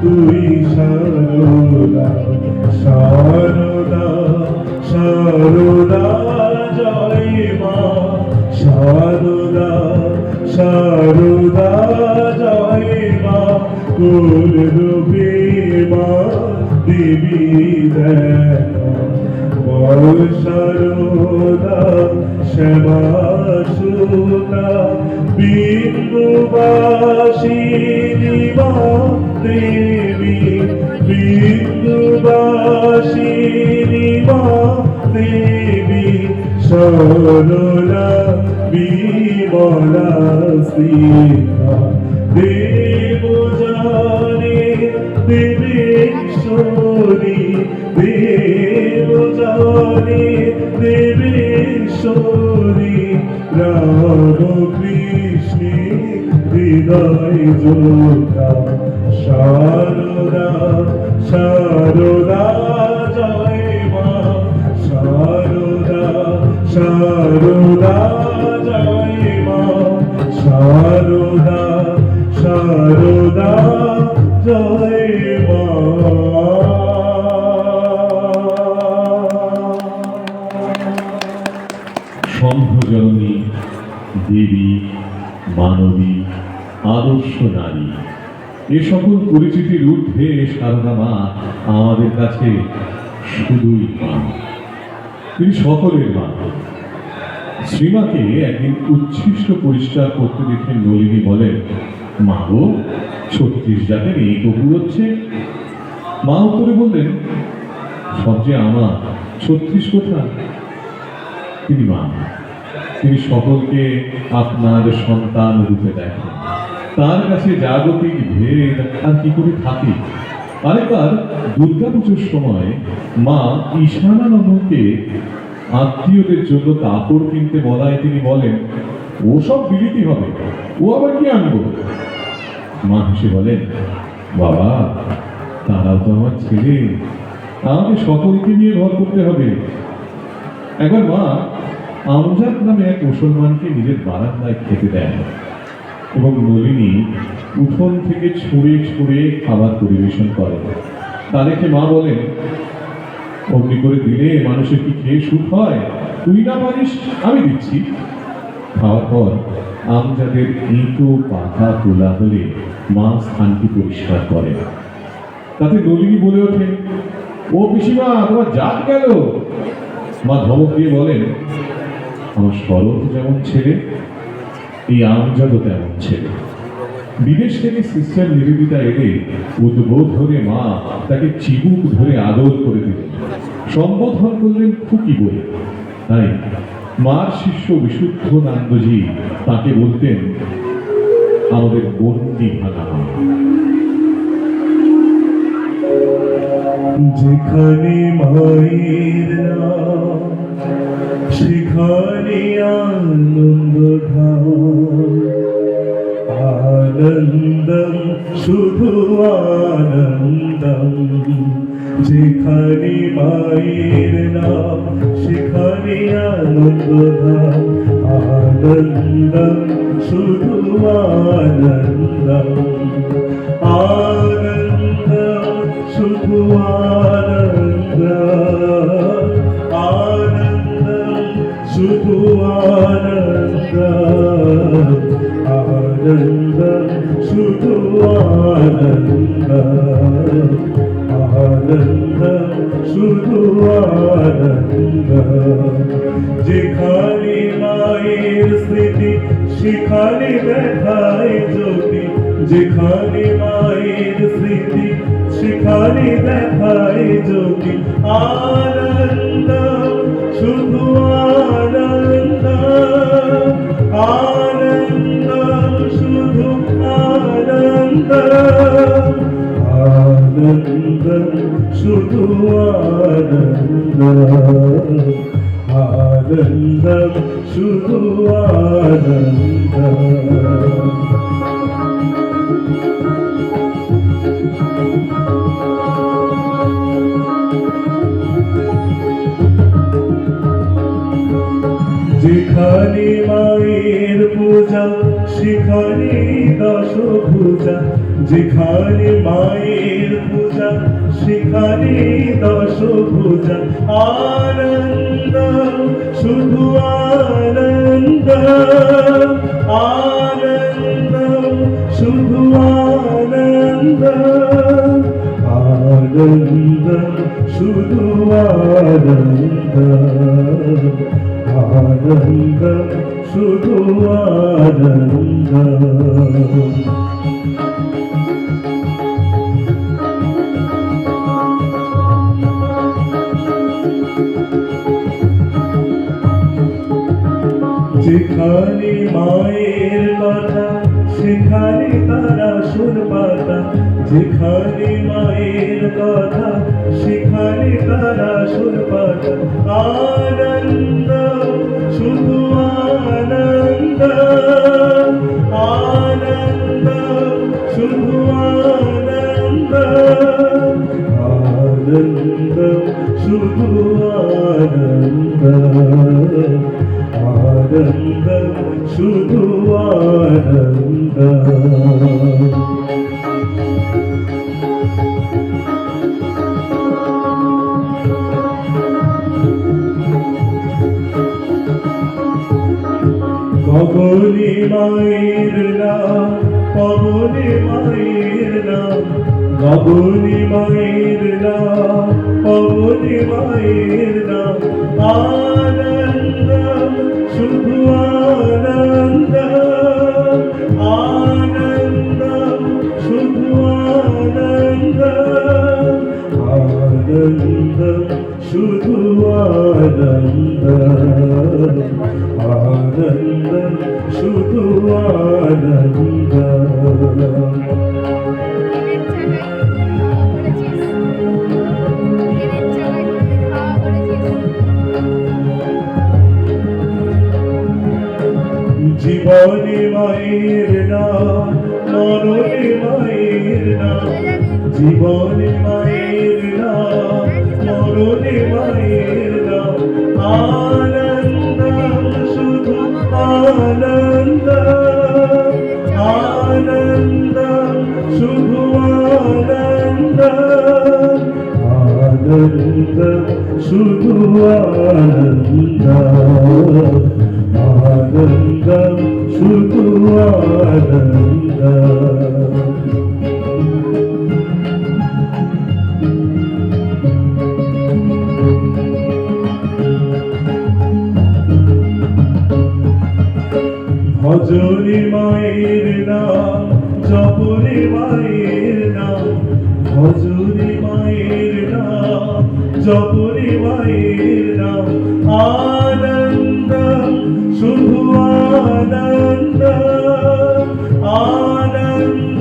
তুই শারদা শারদা শারদা জয় মা শারদা শারদা জয় মা কুল রূপে মা দেবী দেখা বল সারদা শ্যামা সুদা বিন্দুবাসিনী মা দেবী বিন্দুবাসিনী মা দেবী সরলা বিমলা স্নেহা দেব জানে দেবেশ্বরী দেব জানে দেবেশ্বরী রাম কৃষ্ণে হৃদয় জোতা সারদা সারদা জয় মা সারদা সারদা জয় মা সারদা সারদা জয় মা।
সম্ভজননী দেবী, মানবী, আদর্শ নারী, এ সকল পরিচিতির ঊর্ধ্বে সারদা মা আমাদের কাছে শুধুই মা। তিনি সকলের মা। শ্রীমাকে একদিন উচ্ছিষ্ট পরিষ্কার করতে দেখে নলিনী বলেন, মা গো, 36 জাতের এই কপুর হচ্ছে। মা উত্তরে বললেন, সব যে আমার, 36 কোথায়? তিনি মা, তিনি সকলকে আপনার সন্তান রূপে দেখেন। তার কাছে জাগতিক ভেদ আর কি করে থাকে। আরেকবার দুর্গা পুজোর সময় মা ঈশানানন্দকে আত্মীয়দের জন্য কাপড় কিনতে বলায় তিনি বলেন, ও সব বিলিতি হবে, ও আবার কি আনবো? মা হেসে বলেন, বাবা, তারাও তো আমার ছেলে, আমাকে সকলকে নিয়ে ঘর করতে হবে। একবার মা আমজাদ নামে এক মুসলমানকে নিজের বারান্দায় খেতে দেন এবং নলিনী উঠোন থেকে ছুঁড়ে ছুঁড়ে খাবার পরিবেশন করে। তা দেখে মা বলেন, অমনি করে দিলে মানুষের কি খেয়ে সুখ হয়? তুই না পারিস, আমি দিচ্ছি। খাওয়ার পর আমজাদের ইঁটো পাতা তোলা হলে মা স্থানটি পরিষ্কার করে। তাতে নলিনী বলে ওঠে, ও পিসিমা, তোমার জাত গেল। মা ধমক দিয়ে বলেন, আমার শরৎ যেমন ছেলে, এই আমজাদও তেমন ছেলে। বিদেশ থেকে সিস্টার নিবেদিতা এলে উদ্বোধ ধরে মা তাকে চিবুক ধরে আদর করে দিলেন, সম্বোধন করলেন খুকি বলে। তাই মার শিষ্য বিশুদ্ধানন্দজি তাকে বলতেন আমাদের বন্দি ভাঙা মা।
যেখানে মায়ের নাম সেখানে আনন্দ ধাম, আনন্দম শুধু আনন্দম। যেখানে মায়ের নাম সেখানে আনন্দ ধাম, আনন্দম শুধু আনন্দম। আনন্দম শুধু আনন্দম, আনন্দম শুধু আনন্দম, আনন্দম শুধু আনন্দম, আনন্দম শুধু আনন্দম। যেখানে মায়ের স্মৃতি সেখানে দেখায় জ্যোতি, যেখানে মায়ের স্মৃতি সেখানে দেখায় জ্যোতি। আনন্দম শুধু আনন্দম, আনন্দম শুধু আনন্দম, আনন্দম শুধু আনন্দম, আনন্দম শুধু আনন্দম। যেখানে মায়ের পূজা সেখানে দশভুজা, যেখানে মায়ের পূজা সেখানে দশভুজা। আনন্দ শুধু আনন্দ, আনন্দ শুধু আনন্দ, আনন্দ শুধু আনন্দ, আনন্দ শুধু আনন্দ। যেখানে মায়ের কথা সেখানে তারা সুর পাতা, যেখানে মায়ের কথা সেখানে তারা সুর পাতা। আনন্দ শুধু আনন্দ, আনন্দ শুধু আনন্দ, শুধু আনন্দ। গগনে মায়ের নাম, পবনে মায়ের নাম, গগনে মায়ের নাম, পবনে মায়ের নাম, আনন্দ শুধু আনন্দ, আনন্দ শুধু আনন্দ, আনন্দ শুধু আনন্দ, আনন্দ শুধু আনন্দ। জীবনে মায়ের নাম, মরণে মায়ের নাম, জীবনে মায়ের নাম, মরণে মায়ের নাম, আনন্দ শুধু আনন্দ, আনন্দ শুধু আনন্দ, আনন্দ শুধু আনন্দ, আনন্দ শুধু আনন্দ। ভজরে মায়ের নাম, জপরে মায়ের নাম, ভজরে মায়ের নাম, জপরে মায়ের নাম, আনন্দ শুধু আনন্দ, আনন্দ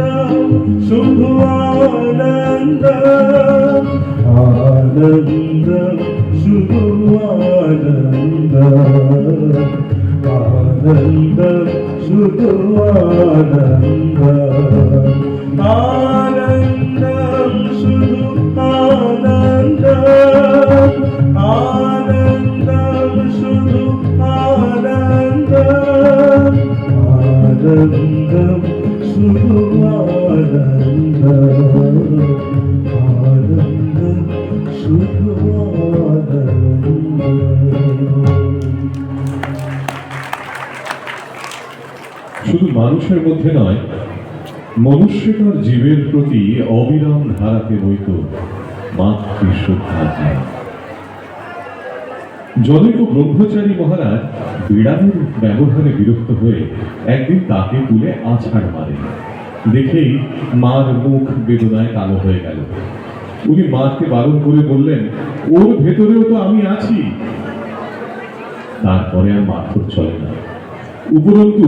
শুধু আনন্দ, আনন্দ শুধু আনন্দ, আনন্দ শুধু আনন্দ, আনন্দ শুধু আনন্দ, আনন্দ শুধু আনন্দ, আনন্দ শুধু আনন্দ, আনন্দ শুধু আনন্দ।
শুধু মানুষের মধ্যে নয়, মনুষ্যতার জীবের প্রতি অবিরাম ধারাকে বইত মাতৃশ্রদ্ধা। জনৈক ব্রহ্মচারী মহারাজ বিড়ালের ব্যবহারে বিরক্ত হয়ে একদিন তাকে তুলে আছাড় মারে। দেখেই মার মুখ বেদনায় কালো হয়ে গেল। উনি মাকে বারণ করে বললেন, ওর ভেতরেও তো আমি আছি। তারপরে আর মারধর চলে না। উপরন্তু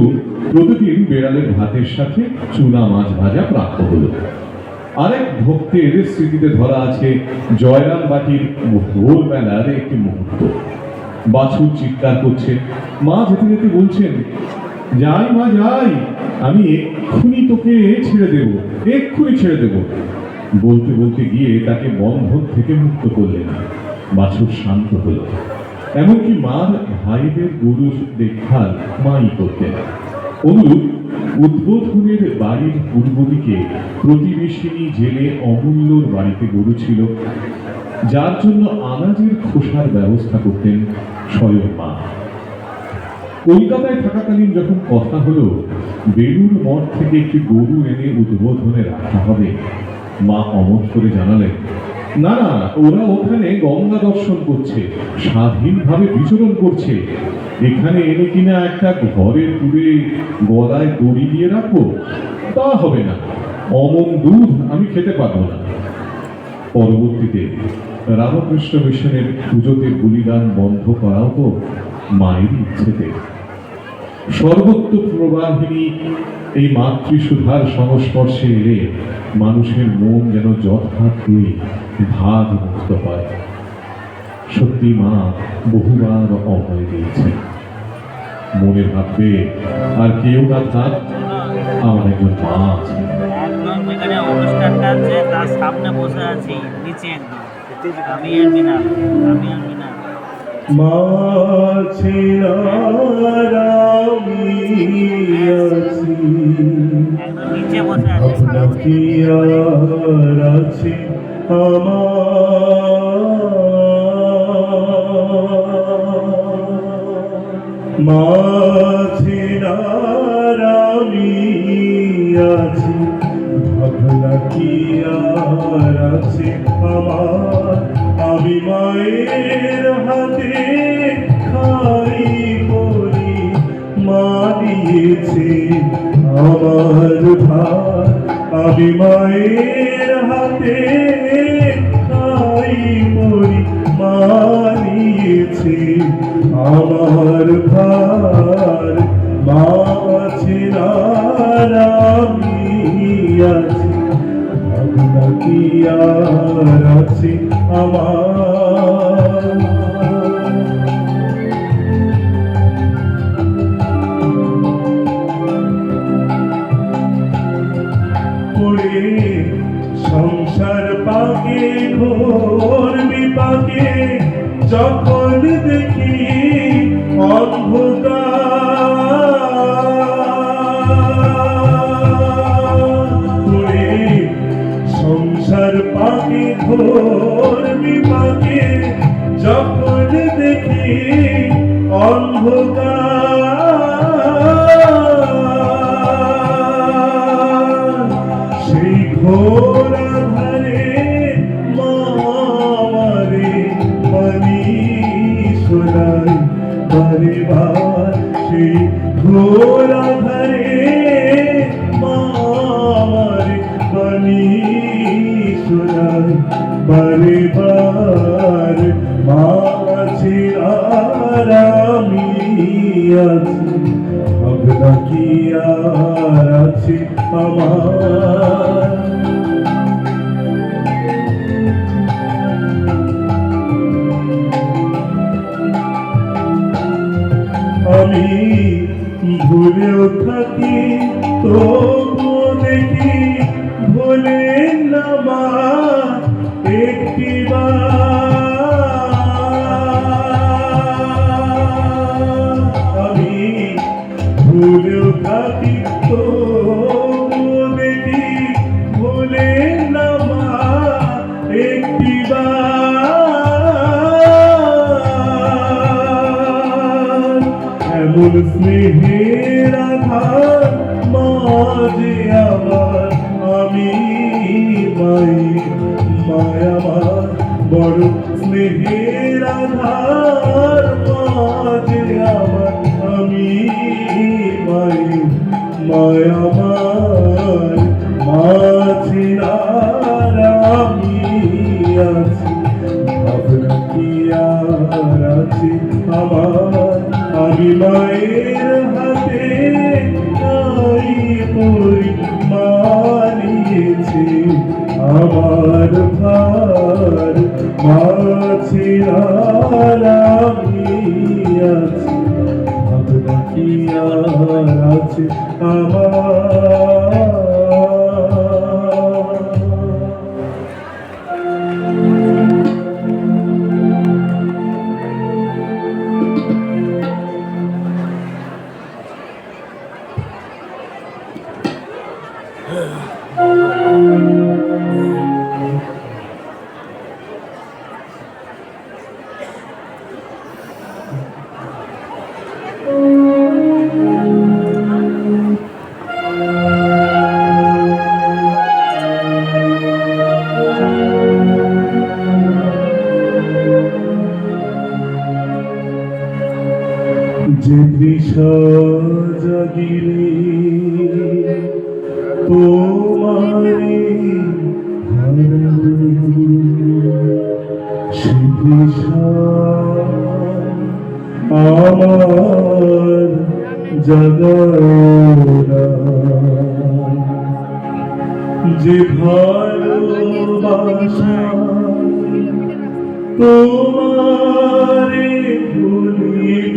প্রতিদিন বেড়ালের ভাতের সাথে চুনা মাছ ভাজা প্রাপ্য হলো। আরেক ভক্তের স্মৃতিতে ধরা আছে জয়রাম বাটির ভোরবেলার একটি মুহূর্ত। বাছুর চিৎকার করছে, মা যেতে যেতে বলছেন, যাই মা যাই, আমি এক্ষুনি তোকে ছেড়ে দেব, এক্ষুনি ছেড়ে দেব। বলতে বলতে গিয়ে তাকে বন্ধন থেকে মুক্ত করলেন। বাছুর শান্ত হলো। এমনকি মার ভাইদের গরুর দেখভাল মাই করতেন। অনুরূপ উদ্বোধনের বাড়ির পূর্ব দিকে প্রতিবেশিনী জেলে অমূল্যর বাড়িতে গরু ছিল, যার জন্য আনাজের খোসার ব্যবস্থা করতেন স্বয়ং মা। কলকাতায় থাকাকালীন যখন কথা হলো বেলুর মঠ থেকে একটি গরু এনে উদ্বোধনে রাখা হবে, মা অমত করে জানালেন, না না, ওরা ওখানে গঙ্গা দর্শন করছে, স্বাধীনভাবে বিচরণ করছে, এখানে এনে কিনা একটা ঘরের দূরে গলায় দড়ি দিয়ে রাখবো, তা হবে না। অমন দুধ আমি খেতে পারবো না। পরবর্তীতে রামকৃষ্ণ মিশনের পুজোতে বলিদান বন্ধ করাও তো মায়ের ইচ্ছেতে। সর্বত্র প্রবাহিনী এই মাতৃসুধার সংস্পর্শে এলে মানুষের মন যেন যথার্থই ভাগ মুক্ত হয়। সত্যি মা বহুবার অভয় দিয়েছেন। মনে ভাববে আর কেউ না থাক, আমার একজন মা আছে।
একদম এখানে অনুষ্ঠানটা আছে, তার সামনে বসে আছি, নিচে একদম আমি আর মিনা, আমি আর মিনা।
মাঝে আমি আছি
একদম নিচে বসে আছে
ভাবনা কি আর আছে আমার মাঝে আমি আছি ভাবনা কি আর আছে আমার আমি মায়ের হাতে খাই পরি মানিয়েছে আমার ভার আমি মায়ের হাতে খাই পরি মানিয়েছে আমার ভার মাঝে আমি আছি ভাবনা কি আর আছে আমার পড়ে সংসার পাকে ঘোর বিপাকে যখন দেখি অন্ধকার সংসার পাকে ঘোর বিপাকে যখন দেখি অন্ধকার সেই ঘোর আধারে মারে পানি শোনাই বারে বার সেই ঘোর আধারে মারে পানি শোনাই বারে বার মাঝে আমি আছি ভাবনা কি আর আছে আমার আমি ভুলেও থাকি তবু দেখি ভুলে না মা আমি ভুলেও থাকি তবু দেখি ভুলে না মা এমন স্নেহের আধার মাঝে আমার আমি মায়ামার বড় স্নেহের আধার মাঝে আমার আমি মায়ামার মাঝে আমি আছি ভাবনা কি আর আছে আমার আমি মায়ের হাতে খাই পরি মানিয়েছে আমার ভার মাঝে আমি আছি ভাবনা কি আর আছে আমার যে দিশা জাগিলে তোমারে সে দিশা আমার জাগরা যে ভালোবাসা তোমারে ভুলিব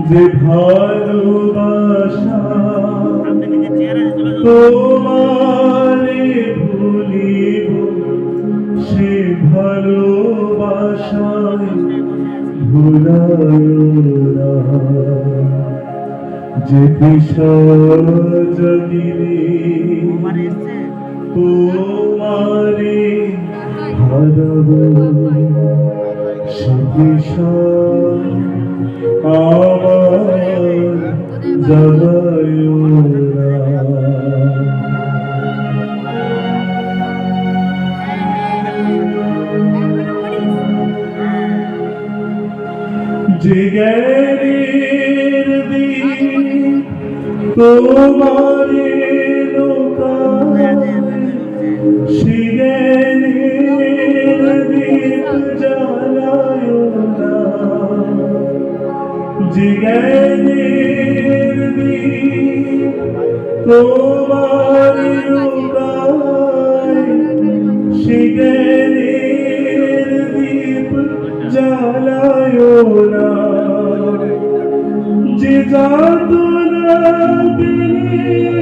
যে ভালোবাসা তোমারে ভুলিব সে ভালোবাসায় ভুলায় না যে দিশা জাগিরে
আমার এসছে
তোমারে হারাবো সে দিশা আমার জাগায় না যে জ্ঞানের দিক তোমারে লোকায় সে জ্ঞানের দিক জ্বালায় না যে জ্ঞানের দিক তোমারে লোকায় সে জ্ঞানের দীপ জ্বালায় না যে যাতনা পেলে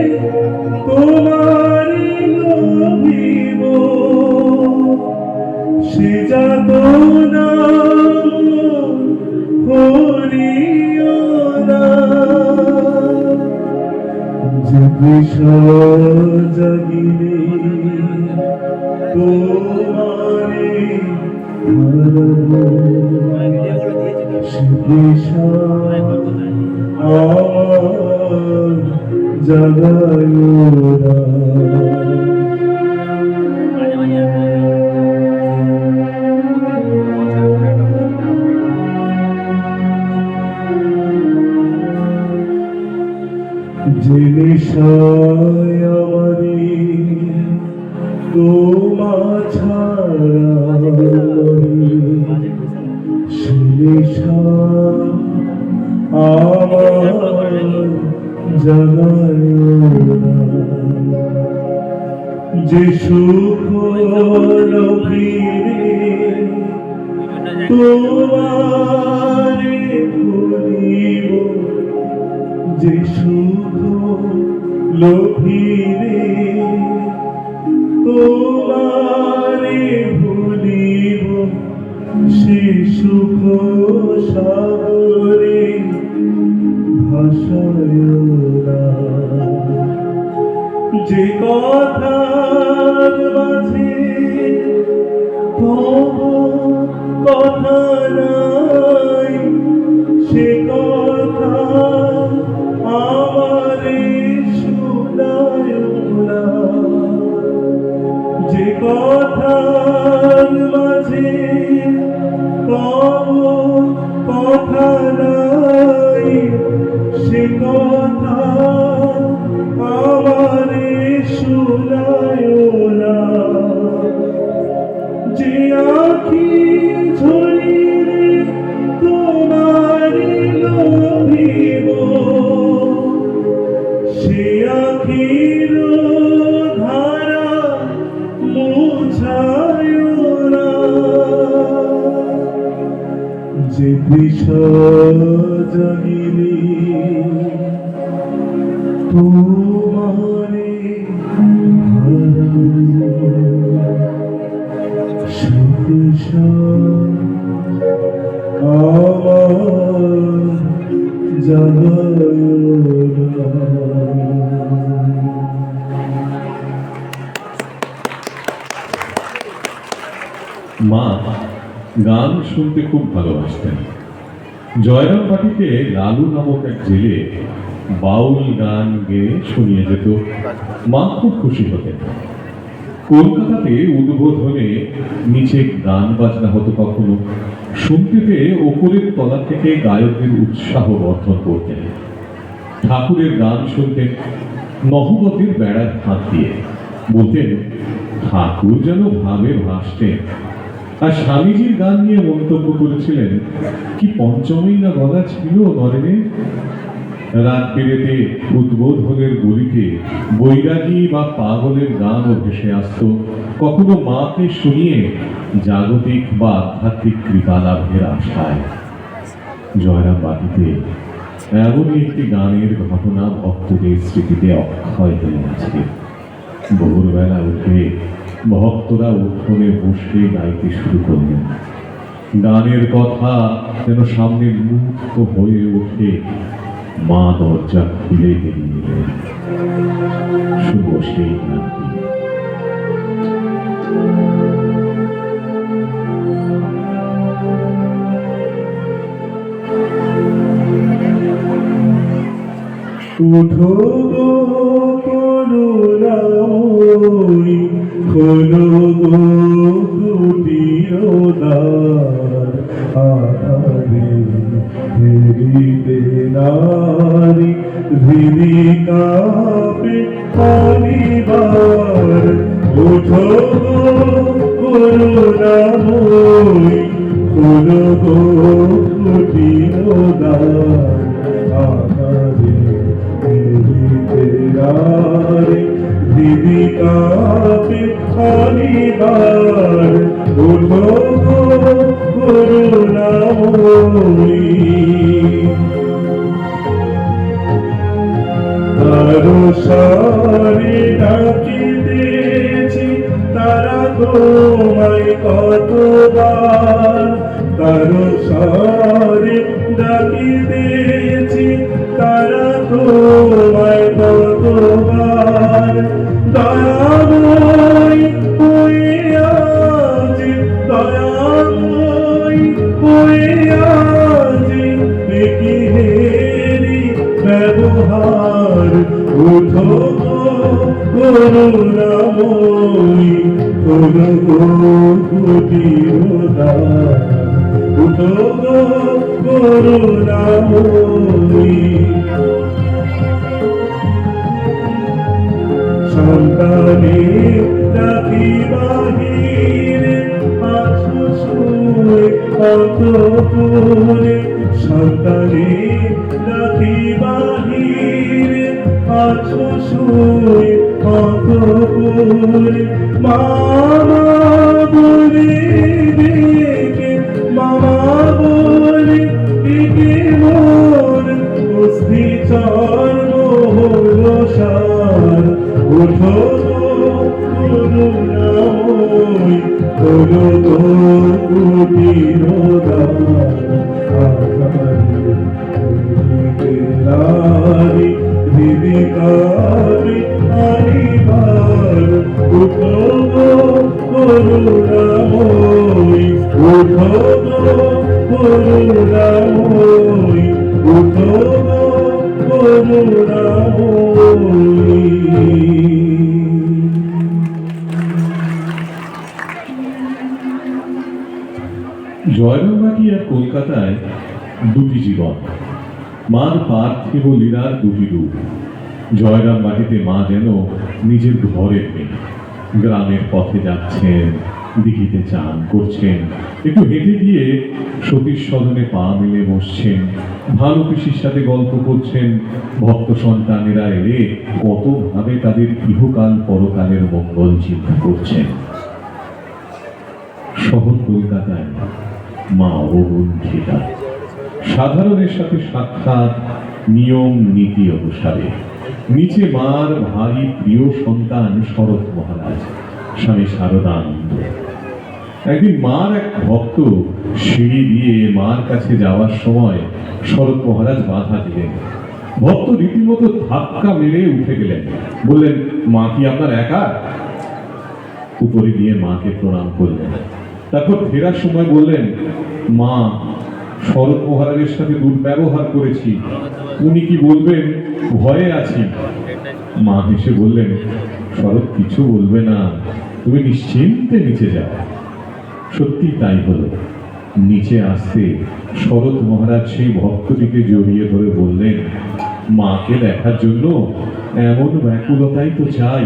তোমারে লোভিব সে যাতনা হরিও না যে দিশা জাগিরে তোমারে হারাবো সে দিশা আমার জাগায় না
মাঝে মাঝে
যে নেশায় আমারে তোমা ছাড়া সে নেশা আমার জাগায় না যে সুখ লোভিরে তোমারে ভুলিব যে সুখ লোভিরে তোমারে ভুলিব সে সুখ সাগরে ভাসায় না যে কথার মাঝে তব কথা নাই সে কথা আমারে শোনায় না যে কথার মাঝে তব কথা নাই সে কথা আমারে শোনায় না যে আখি ঝরিলে তোমারে লোভিব সে আখির ধারা মুছায় না যে দিশা জাগিরে তোমারে হারাবো সে দিশা আমার জাগায় না
মা গান শুনতে খুব ভালোবাসতেন। জয়রাম বাটিতে লালু নামক এক জেলে বাউল গান গেয়ে শুনিয়ে যেত। মা খুব খুশি হতেন। কলকাতাতে উদ্বোধনে নিচে গান বাজনা হতো, কখনো শুনতে পেয়ে ওপরের তলা থেকে গায়কদের উৎসাহ বর্ধন করতেন। ঠাকুরের গান শুনতেন নহবতের বেড়ার ফাঁক দিয়ে। বলতেন ঠাকুর যেন ভাবে ভাসতেন। আর স্বামীজির গান নিয়ে মন্তব্য করেছিলেন, কি পঞ্চমী না গলা ছিল নরেনের। রাত বেড়েতে উদ্বোধনের গলিতে বৈরাগী বা পাগলের গানও ভেসে আসত, কখনো মাকে শুনিয়ে জাগতিক বা আধ্যাত্মিক কৃপা লাভের আশায়। জয়রাম বাটিতে এমনই একটি গানের ঘটনা ভক্তদের স্মৃতিতে অক্ষয় হয়ে আছে। ভোরবেলা উঠে ভক্তরা উঠোনে বসে গাইতে শুরু করলেন। গানের কথা যেন সামনে মুক্ত হয়ে ওঠে। মা দরজা খুলে বেরিয়ে এলেন। শুভ সেই গানটি।
উঠো গো করুণাময়ী, খোলো গো দুটির দ্বার। আধারে ফিরিতে নারী ধীরে কাঁপে অনিবার। উঠো গো করুণাময়ী, খোলো গো দুটির দ্বার। আধারে ফিরিতে নারী ধীরে কাঁপে অনিবার। উঠো গো করুণাময়ী, তারো সারে ডাকিতেছি তারা তোমায় কতবার। তারো সারে ডাকিতেছি তারা তোমায় কতবার। দয়াময় হয়ে আজি, দয়াময় হয়ে আজি, কি হেরি ব্যবহার। উঠো গো করুণাময়ী, খোলো গো কুটির দ্বার। উঠো গো করুণাময়ী, সন্তানে রাখি বাহিরে আছো শুয়ে অন্তপুরে। সন্তানে রাখি বাহিরে আছো শুয়ে অন্তপুরে। মামা বলে ডেকে, মামা বলে ডেকে মোর অস্থি চর্ম হলো সার। উঠো গো করুণাময়ী, খোলো গো কুটির দ্বার। আধারে ফিরিতে নারী ধীরে কাঁপে অনিবার। উঠো গো করুণাময়ী, উঠো গো করুণাময়ী, উঠো গো করুণাময়ী।
জয়রামবাটি আর কলকাতায় দুটি জীবন। মার পার্থিব লীলার দুটি রূপ। জয়রামবাটিতে মা যেন নিজের ঘরের মেয়ে। গ্রামের পথে যাচ্ছেন, দিঘিতে চান করছেন, একটু হেঁটে গিয়ে সতীর সদনে পা মেলে বসছেন, ভালো পিসির সাথে গল্প করছেন। ভক্ত সন্তানেরা এলে কতভাবে তাদের ইহকাল পরকালের মঙ্গল চিন্তা করছেন। শহর কলকাতায় মা অবগুণ্ঠিতা। সাধারণের সাথে সাক্ষাৎ, নিয়ম নীতি অনুসারে। নিচে মার ভারী প্রিয় সন্তান শরৎ মহারাজ, স্বামী শারদানন্দ। একদিন মার এক ভক্ত সিঁড়ি দিয়ে মার কাছে যাওয়ার সময় শরৎ মহারাজ বাধা দিলেন। ভক্ত রীতিমতো ধাক্কা মেরে উঠে গেলেন, বললেন, মা কি আপনার একা? উপরে গিয়ে মাকে প্রণাম করলেন। তারপর ফেরার সময় বললেন, মা, শরৎ মহারাজের সাথে দুর্ব্যবহার করেছি, উনি কি বলবেন ভয়ে আছি। মা হেসে বললেন, শরৎ কিছু বলবে না, তুমি নিশ্চিন্তে নিচে যাও। সত্যি তাই হলো। নিচে আসতে শরৎ মহারাজ সেই ভক্তটিকে জড়িয়ে ধরে বললেন, মাকে দেখার জন্য এমন ব্যাকুলতাই তো চাই।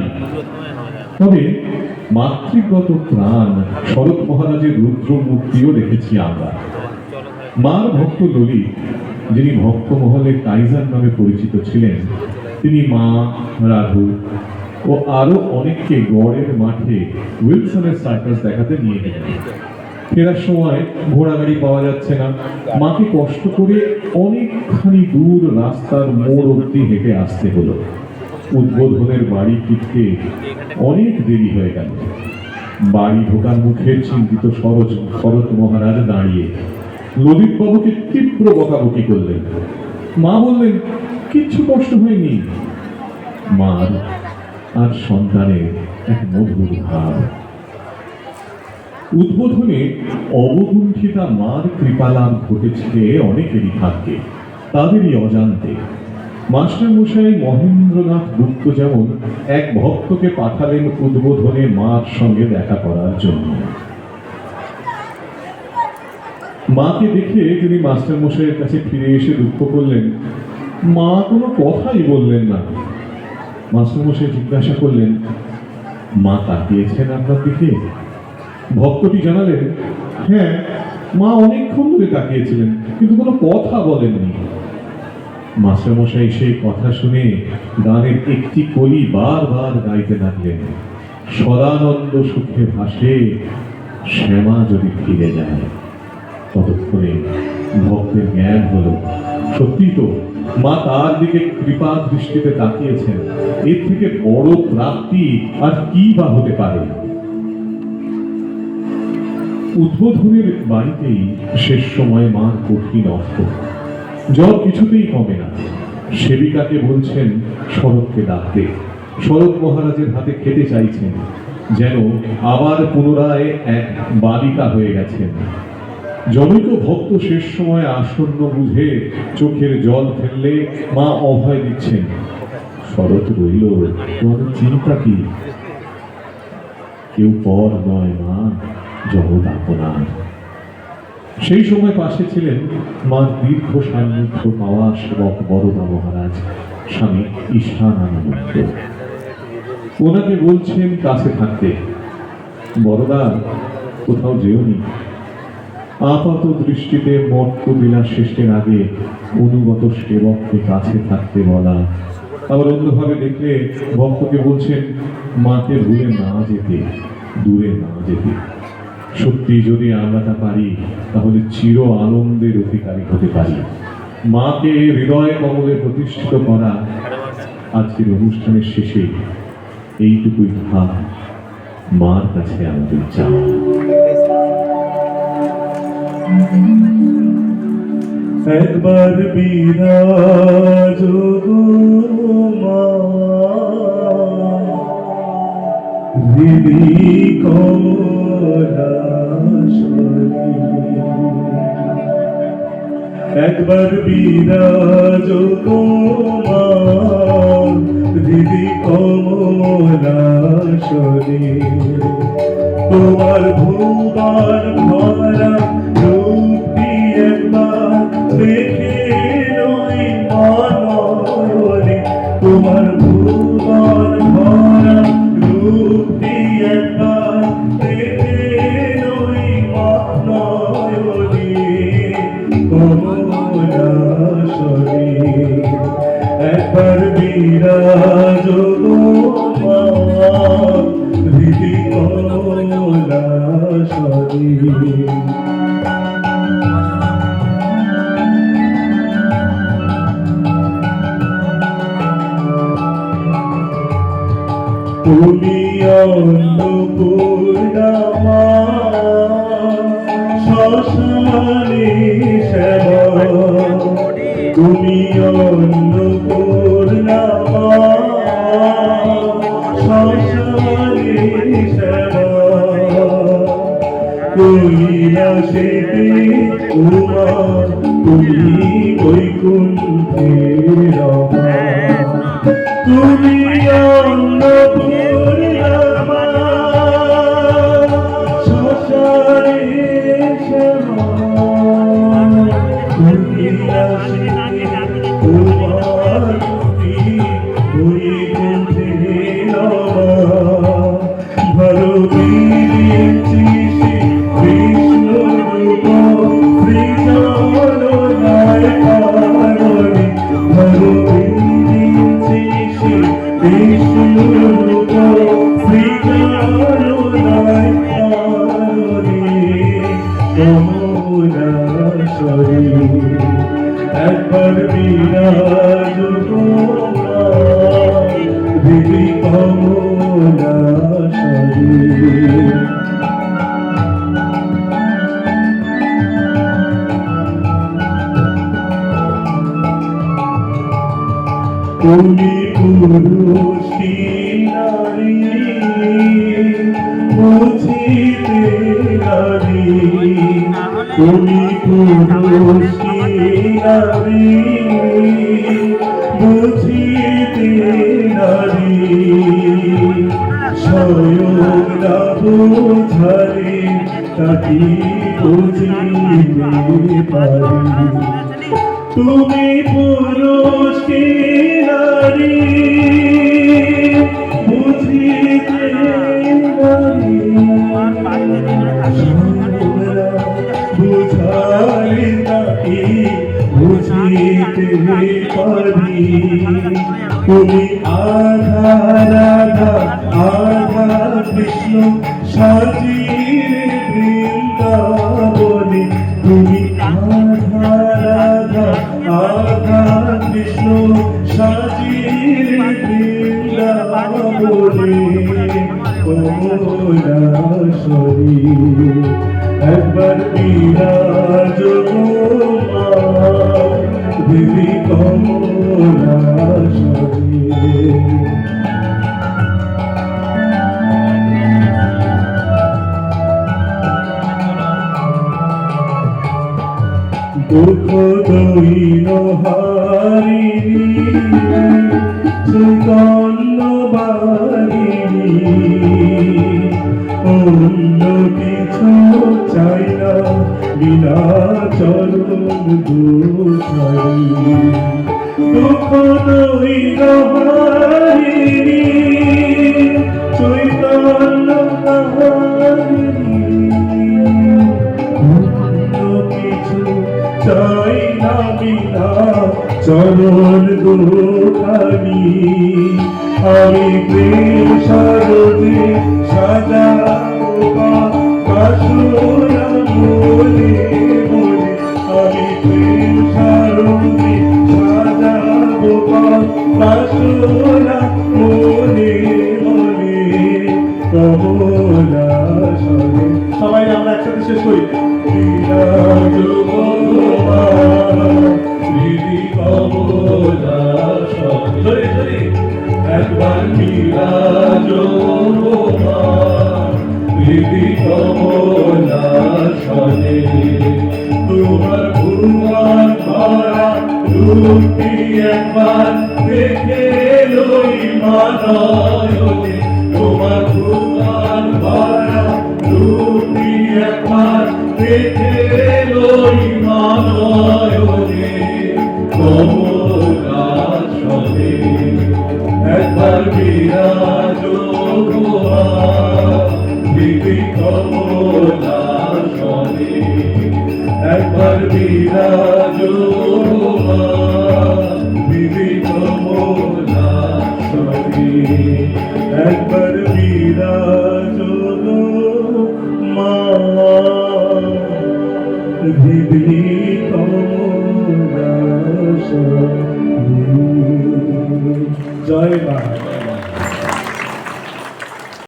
তবে মাতৃগত প্রাণ শরৎ মহারাজের রুদ্র মূর্তিও দেখেছি আমরা। মার ভক্ত ললিত, যিনি ভক্ত মহলে কাইজার নামে পরিচিত ছিলেন, তিনি মা, রাধু ও আরো অনেককে গড়ের মাঠে উইলসনের সার্কাস দেখাতে নিয়ে গেলেন। ফেরার সময় ঘোড়া গাড়ি পাওয়া যাচ্ছে না। মাকে কষ্ট করে অনেকখানি দূর রাস্তার মোড় অবধি হেঁটে আসতে হলো। উদ্বোধনের বাড়ি ফিরতে অনেক দেরি হয়ে গেল। বাড়ি ঢোকার মুখে চিন্তিত শরৎ মহারাজ দাঁড়িয়ে ললিত বাবুকে তীব্র বকাবকি করলেন। মা বললেন, কিচ্ছু কষ্ট হয়নি। মার আর সন্তানের এক মধুর ভাব। উদ্বোধনে অবগুণ্ঠিতা মার কৃপালাভ ঘটেছে অনেকেরই ভাগ্যে, তাদেরই অজান্তে। মাস্টার মশাই মহেন্দ্রনাথ গুপ্ত যেমন এক ভক্তকে পাঠালেন উদ্বোধনে মার সঙ্গে দেখা করার জন্য। মাকে দেখে তিনি মাস্টার মশাইয়ের কাছে ফিরে এসে দুঃখ করলেন। মা কোনো কথাই বললেন না। মাস্টার মশাই জিজ্ঞাসা করলেন, মা তাকিয়েছেন আপনার দিকে? ভক্তটি জানালেন, হ্যাঁ, মা অনেকক্ষণ ধরে তাকিয়েছিলেন, কিন্তু কোনো কথা বলেননি। মাস্টার মশাই সেই কথা শুনে গানের একটি কলি বারবার গাইতে লাগলেন। সদানন্দ সুখে ভাসে শ্যামা যদি ফিরে যায়। ততক্ষণে ভক্তের জ্ঞান হলো, সত্যি তো মা তার দিকে কৃপা দৃষ্টিতে তাকিয়েছেন। এর থেকে বড় প্রাপ্তি আর কি বা হতে পারে। উদ্বোধনের বাড়িতেই শেষ সময় মার কঠিন অর্থ। জ্বর কিছুতেই কমে না। সেবিকাকে বলছেন শরৎকে ডাকতে। শরৎ মহারাজের হাতে খেতে চাইছেন, যেন আবার পুনরায় এক বালিকা হয়ে গেছেন। জনৈক ভক্ত শেষ সময় আসন্ন বুঝে চোখের জল ফেললে মা অভয় দিচ্ছেন, শরৎ রইল, তোমাদের চিন্তা কি? কেউ পর নয় মা, জগৎ আপনার। সেই সময় পাশে ছিলেন মার দীর্ঘ সান্নিধ্য পাওয়া সেবক বরদা মহারাজ, স্বামী ঈশানানন্দ। ওনাকে বলছেন কাছে থাকতে। বরদা, কোথাও যেওনি। আপাত দৃষ্টিতে মর্ত বিলাস শেষের আগে অনুগত সেবককে কাছে থাকতে বলা। আবার অন্যভাবে দেখলে ভক্তকে বলছেন মাকে ভুলে না যেতে, দূরে না যেতে। সত্যি যদি আমরা তা পারি, তাহলে চির আনন্দের অধিকারী হতে পারি। মাকে হৃদয় কমলে প্রতিষ্ঠিত করা আজকের অনুষ্ঠানের শেষে এইটুকুই ভাব মার কাছে আমাদের চাওয়া।
একবার বিরাজ গো মা, হৃদি কমলাসনে। একবার বিরাজ গো মা, হৃদি কমলাসনে। তোমার ভুবন ভরা রূপটি একবার দেখে নই মনে। তোমার ভুবন ভরা রূপটি একবার দেখে নই মনে। কমলাসনে একবার বিরাজ গো মা, হৃদি কমলাসনে। তুমি অন্নপূর্ণা মা, শ্মশানে শ্যামা। তুমি অন্নপূর্ণা মা, শ্মশানে শ্যামা। কৈলাসেতে উমা, তুমি বৈকুণ্ঠে রমা। তুমি অন্নপূর্ণা মা, শ্মশানে শ্যামা। কৈলাসেতে উমা, তুমি বৈকুণ্ঠে রমা। ভারতীছি বিষ্ণু রূপ শ্রীচরণায় কারণে। ভারতীছি বিষ্ণু রূপ শ্রীচরণায় কারণে। কমলাসনে একবার বিরাজ গো মা, হৃদি কমলাসনে। তুমি পুরুষ কি নারী বুঝিতে নারী তুমি পুরুষ কি নারী বুঝিতে নারী স্বয়ং না বোঝারে তাকে বুঝিতে পারি তুমি পুরুষ কি নারী বুঝিতে নারী বুঝালে তাকে বুঝিতে পারি তুমি আধা রাধা আধা কৃষ্ণ সাজিয়ে বৃন্দাবনে তুমি আধা রাধা আধা কৃষ্ণ সাজিয়ে বৃন্দাবনে কমলাসরে একবার বিরাজ মা দেবী কমলাসরে দুঃখ দৈন হারিণী চৈতন্য বাহিনী অন্য কিছু চাই না বিনা চরণ দোষারি দুঃখ দৈন হারিণী চৈতন্য বাহিনী চাই না বিনা চরণ দোকানি আমি প্রেম সারদে সাজাবো কাশুরা মনে মনে আমি প্রেম সারদে সাজাবো কাশুরা মনে মনে কমলাসরে সবাই আমরা একসাথে শেষ করি বিরাজ দিদি কমলাসরে একবার বিরাজ দিদি কমলাসরে তোমার ভুবন ভরা রূপটি একবার দেখে লই মানয়নে তোমার ভুবন ভরা রূপটি একবার দেখে